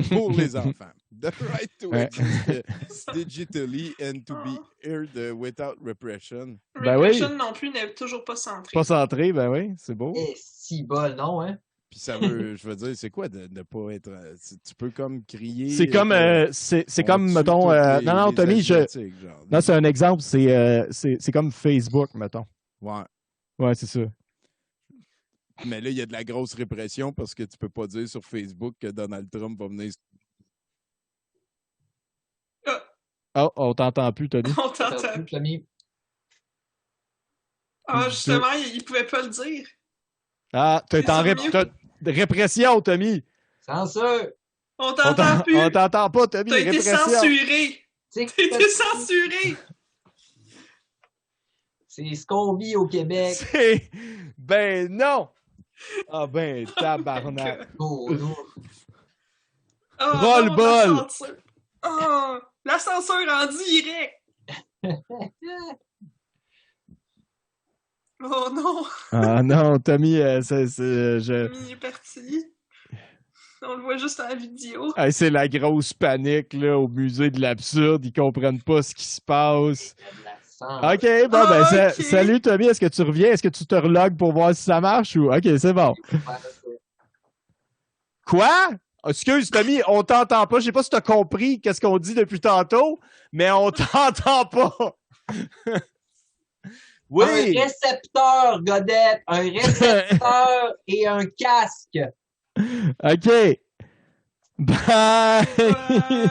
Pour les enfants. The right to Ouais. exist digitally and to be heard without repression. Ben oui. Repression non plus n'est toujours pas centré. Pas centré, ben oui, c'est beau. Eh, si bol, non, hein? Puis ça veut, je veux dire, c'est quoi de ne pas être. Tu peux comme crier. C'est comme, c'est on comme, tue mettons, tous les- non, les Tommy, Asiatiques, genre. non, c'est un exemple, c'est comme Facebook, mettons. Ouais. Ouais, c'est ça. Mais là, il y a de la grosse répression parce que tu peux pas dire sur Facebook que Donald Trump va venir. Oh, on t'entend plus, Tommy. On t'entend. Tout Tommy. Ah, justement, il pouvait pas le dire. Ah, t'es en répression, Tommy. Censure! On t'entend plus. On t'entend pas, Tommy. T'as été Répression. censuré. C'est T'as été censuré. c'est ce qu'on vit au Québec. Ben non. Ah ben, tabarnak. Oh, non. Oh, Roll non, ball. la censure. Oh, la censure en direct. Oh non, Ah non, Tommy, il est parti. On le voit juste en vidéo. Hey, c'est la grosse panique là, au musée de l'absurde. Ils comprennent pas ce qui se passe. Il y a de la censure. OK, bon, ben, Ah, ok. salut Tommy, est-ce que tu reviens? Est-ce que tu te relogues pour voir si ça marche ou. OK, c'est bon. Quoi? Excuse, Tommy, on t'entend pas. Je sais pas si t'as compris qu'est-ce qu'on dit depuis tantôt, mais on t'entend pas. Oui. Un récepteur, Godette. Un récepteur et un casque. OK. Bye. Ouais.